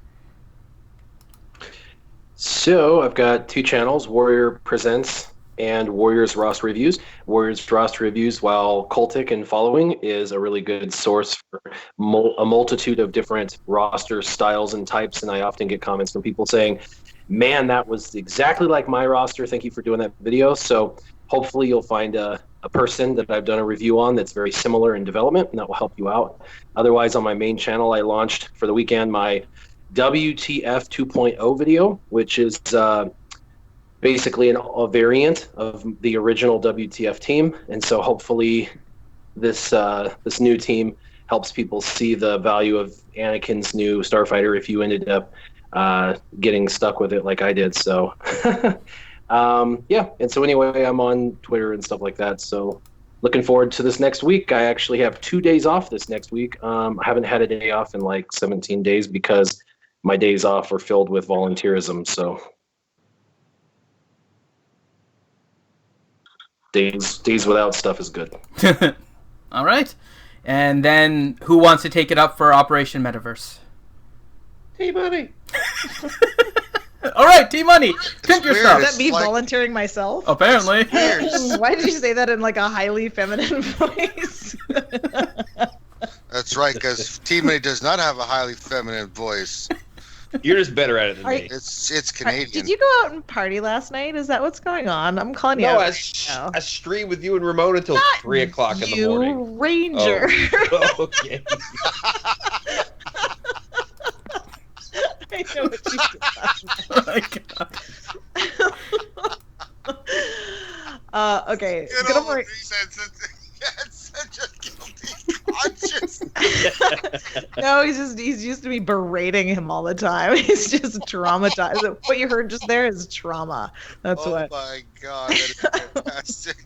So I've got 2 channels, Warrior Presents and Warriors Roster Reviews. Warriors Roster Reviews, while cultic in following, is a really good source for a multitude of different roster styles and types, and I often get comments from people saying, man, that was exactly like my roster. Thank you for doing that video. So hopefully you'll find a person that I've done a review on that's very similar in development, and that will help you out. Otherwise, on my main channel, I launched for the weekend my WTF 2.0 video, which is basically a variant of the original WTF team. And so hopefully this new team helps people see the value of Anakin's new Starfighter if you ended up getting stuck with it like I did. So yeah. And so anyway, I'm on Twitter and stuff like that. So looking forward to this next week. I actually have 2 days off this next week. I haven't had a day off in like 17 days because my days off are filled with volunteerism. So days without stuff is good. All right. And then who wants to take it up for Operation Metaverse? T-Money. All right, T-Money. Pimp your stuff. Is that me volunteering myself? Apparently. Why did you say that in like a highly feminine voice? That's right, because T-Money does not have a highly feminine voice. You're just better at it than me. It's Canadian. Did you go out and party last night? Is that what's going on? I'm calling you No, out. I streamed with you and Ramon until 3 o'clock in the morning. Ranger. Oh, okay. I know what you did last night. Oh my God. Okay. Get over it. Such a guilty conscience. No, he's used to me berating him all the time. He's just traumatized. What you heard just there is trauma. That's what. Oh my God, that is fantastic.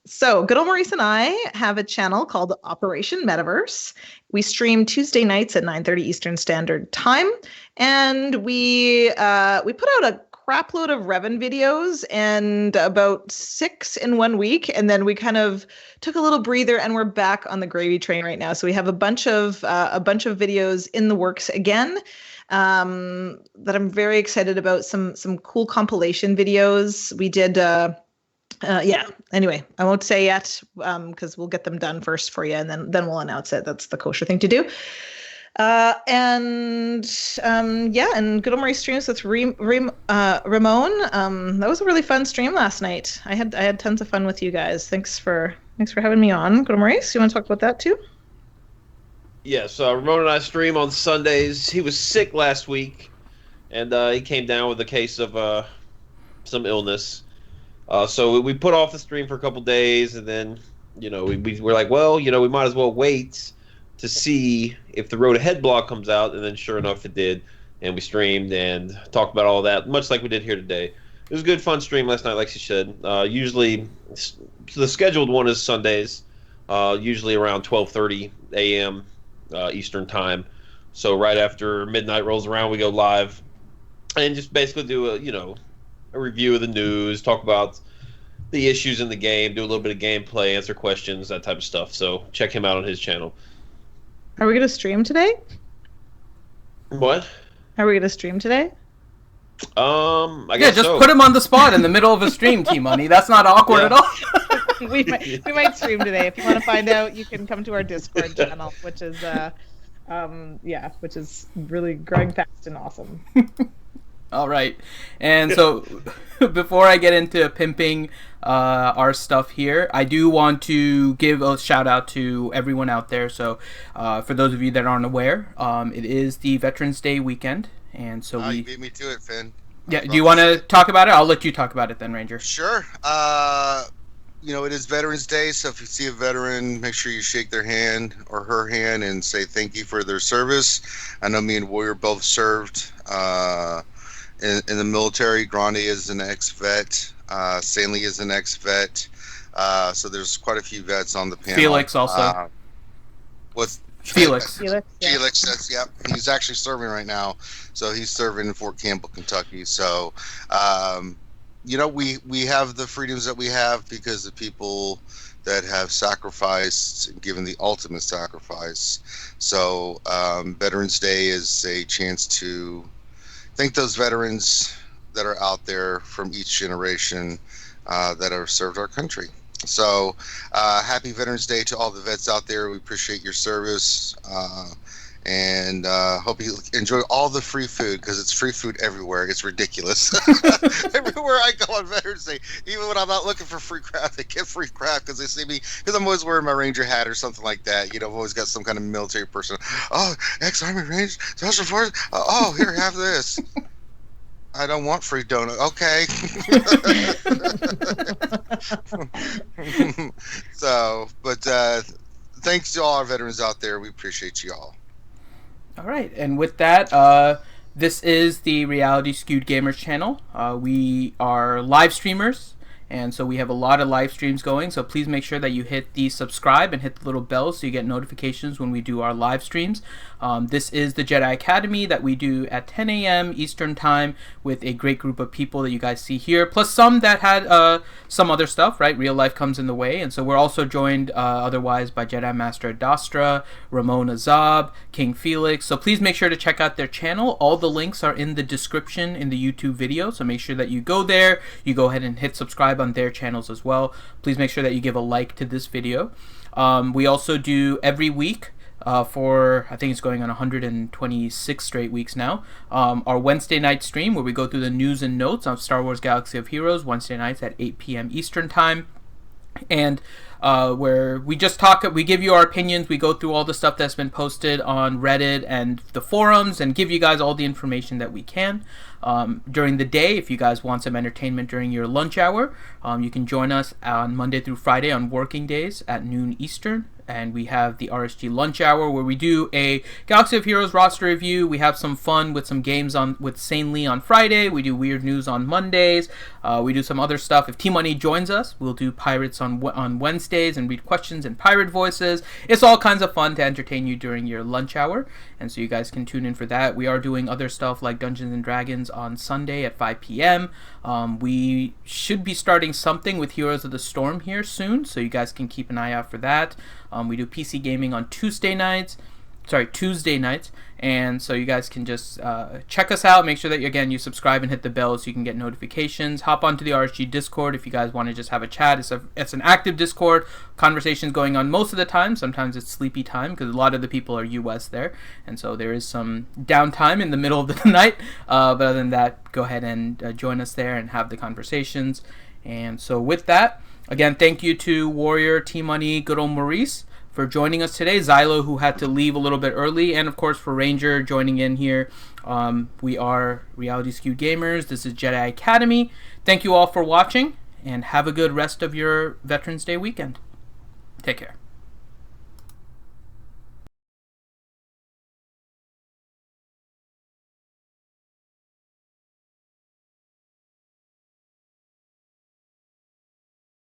So, good old Maurice and I have a channel called Operation Metaverse. We stream Tuesday nights at 9:30 Eastern Standard Time, and we put out a crap load of Revan videos and about 6 in 1 week, and then we kind of took a little breather, and we're back on the gravy train right now. So we have a bunch of videos in the works again. That I'm very excited about. Some cool compilation videos. We did. Yeah. Anyway, I won't say yet because we'll get them done first for you, and then we'll announce it. That's the kosher thing to do. Yeah, and good old Marie streams with Ramon. That was a really fun stream last night. I had tons of fun with you guys. Thanks for having me on. Good old Maurice, you want to talk about that too? Yes, Ramon and I stream on Sundays. He was sick last week, and he came down with a case of some illness. So we put off the stream for a couple days, and then we were like, well, we might as well wait to see if the Road Ahead blog comes out, and then sure enough it did, and we streamed and talked about all that, much like we did here today. It was a good, fun stream last night, like she said. Usually, the scheduled one is Sundays, usually around 12:30 a.m. Eastern time. So right after midnight rolls around, we go live and just basically do a review of the news, talk about the issues in the game, do a little bit of gameplay, answer questions, that type of stuff. So check him out on his channel. Are we going to stream today? What? Are we going to stream today? I Yeah, guess just so. put him on the spot in the middle of a stream, T-Money. That's not awkward Yeah. at all. we might stream today. If you want to find out, you can come to our Discord channel, which is which is really growing fast and awesome. All right. And so before I get into pimping our stuff here, I do want to give a shout out to everyone out there. So for those of you that aren't aware, it is the Veterans Day weekend. And so you beat me to it, Finn. Yeah, do you want to talk about it? I'll let you talk about it then, Ranger. Sure. It is Veterans Day, so if you see a veteran, make sure you shake their hand or her hand and say thank you for their service. I know me and Warrior both served in the military. Grande is an ex-vet. Stanley is an ex-vet. So there's quite a few vets on the panel. Felix also. Felix. Felix, he's actually serving right now. So he's serving in Fort Campbell, Kentucky. So, we have the freedoms that we have because of people that have sacrificed and given the ultimate sacrifice. So Veterans Day is a chance to thank those veterans that are out there from each generation that have served our country. So happy Veterans Day to all the vets out there. We appreciate your service. And hope you enjoy all the free food, because it's free food everywhere. It's ridiculous. Everywhere I go on Veterans Day, even when I'm not looking for free crap, they get free crap because they see me, because I'm always wearing my Ranger hat or something like that. I've always got some kind of military person. Oh, ex-Army Ranger, Special Forces. Oh, here, have this. I don't want free donut. Okay. Thanks to all our veterans out there. We appreciate you all. All right, and with that, this is the Reality Skewed Gamers channel. We are live streamers, and so we have a lot of live streams going, so please make sure that you hit the subscribe and hit the little bell so you get notifications when we do our live streams. This is the Jedi Academy that we do at 10 a.m. Eastern Time with a great group of people that you guys see here, plus some that had some other stuff, right? Real life comes in the way, and so we're also joined otherwise by Jedi Master Dastra, Ramon Azab, King Felix, so please make sure to check out their channel. All the links are in the description in the YouTube video, so make sure that you go there, you go ahead and hit subscribe on their channels as well. Please make sure that you give a like to this video. We also do every week, for I think it's going on 126 straight weeks now, our Wednesday night stream where we go through the news and notes on Star Wars Galaxy of Heroes, Wednesday nights at 8 p.m. Eastern Time. And where we just talk, we give you our opinions, we go through all the stuff that's been posted on Reddit and the forums and give you guys all the information that we can. During the day, if you guys want some entertainment during your lunch hour, you can join us on Monday through Friday on working days at noon Eastern. And we have the RSG lunch hour where we do a Galaxy of Heroes roster review. We have some fun with some games with Sanely on Friday. We do weird news on Mondays. We do some other stuff. If T-Money joins us, we'll do pirates on Wednesdays and read questions in pirate voices. It's all kinds of fun to entertain you during your lunch hour. And so you guys can tune in for that. We are doing other stuff like Dungeons and Dragons on Sunday at 5 p.m. We should be starting something with Heroes of the Storm here soon, so you guys can keep an eye out for that. We do PC gaming on Tuesday nights, and so you guys can just check us out. Make sure that, again, you subscribe and hit the bell so you can get notifications. Hop onto the RSG Discord if you guys want to just have a chat. It's an active Discord. Conversations going on most of the time. Sometimes it's sleepy time because a lot of the people are US there, and so there is some downtime in the middle of the night. But other than that, go ahead and join us there and have the conversations. And so with that, again, thank you to Warrior, T-Money, good old Maurice for joining us today, Xylo, who had to leave a little bit early, and of course for Ranger joining in here. We are Reality Skewed Gamers. This is Jedi Academy. Thank you all for watching, and have a good rest of your Veterans Day weekend. Take care.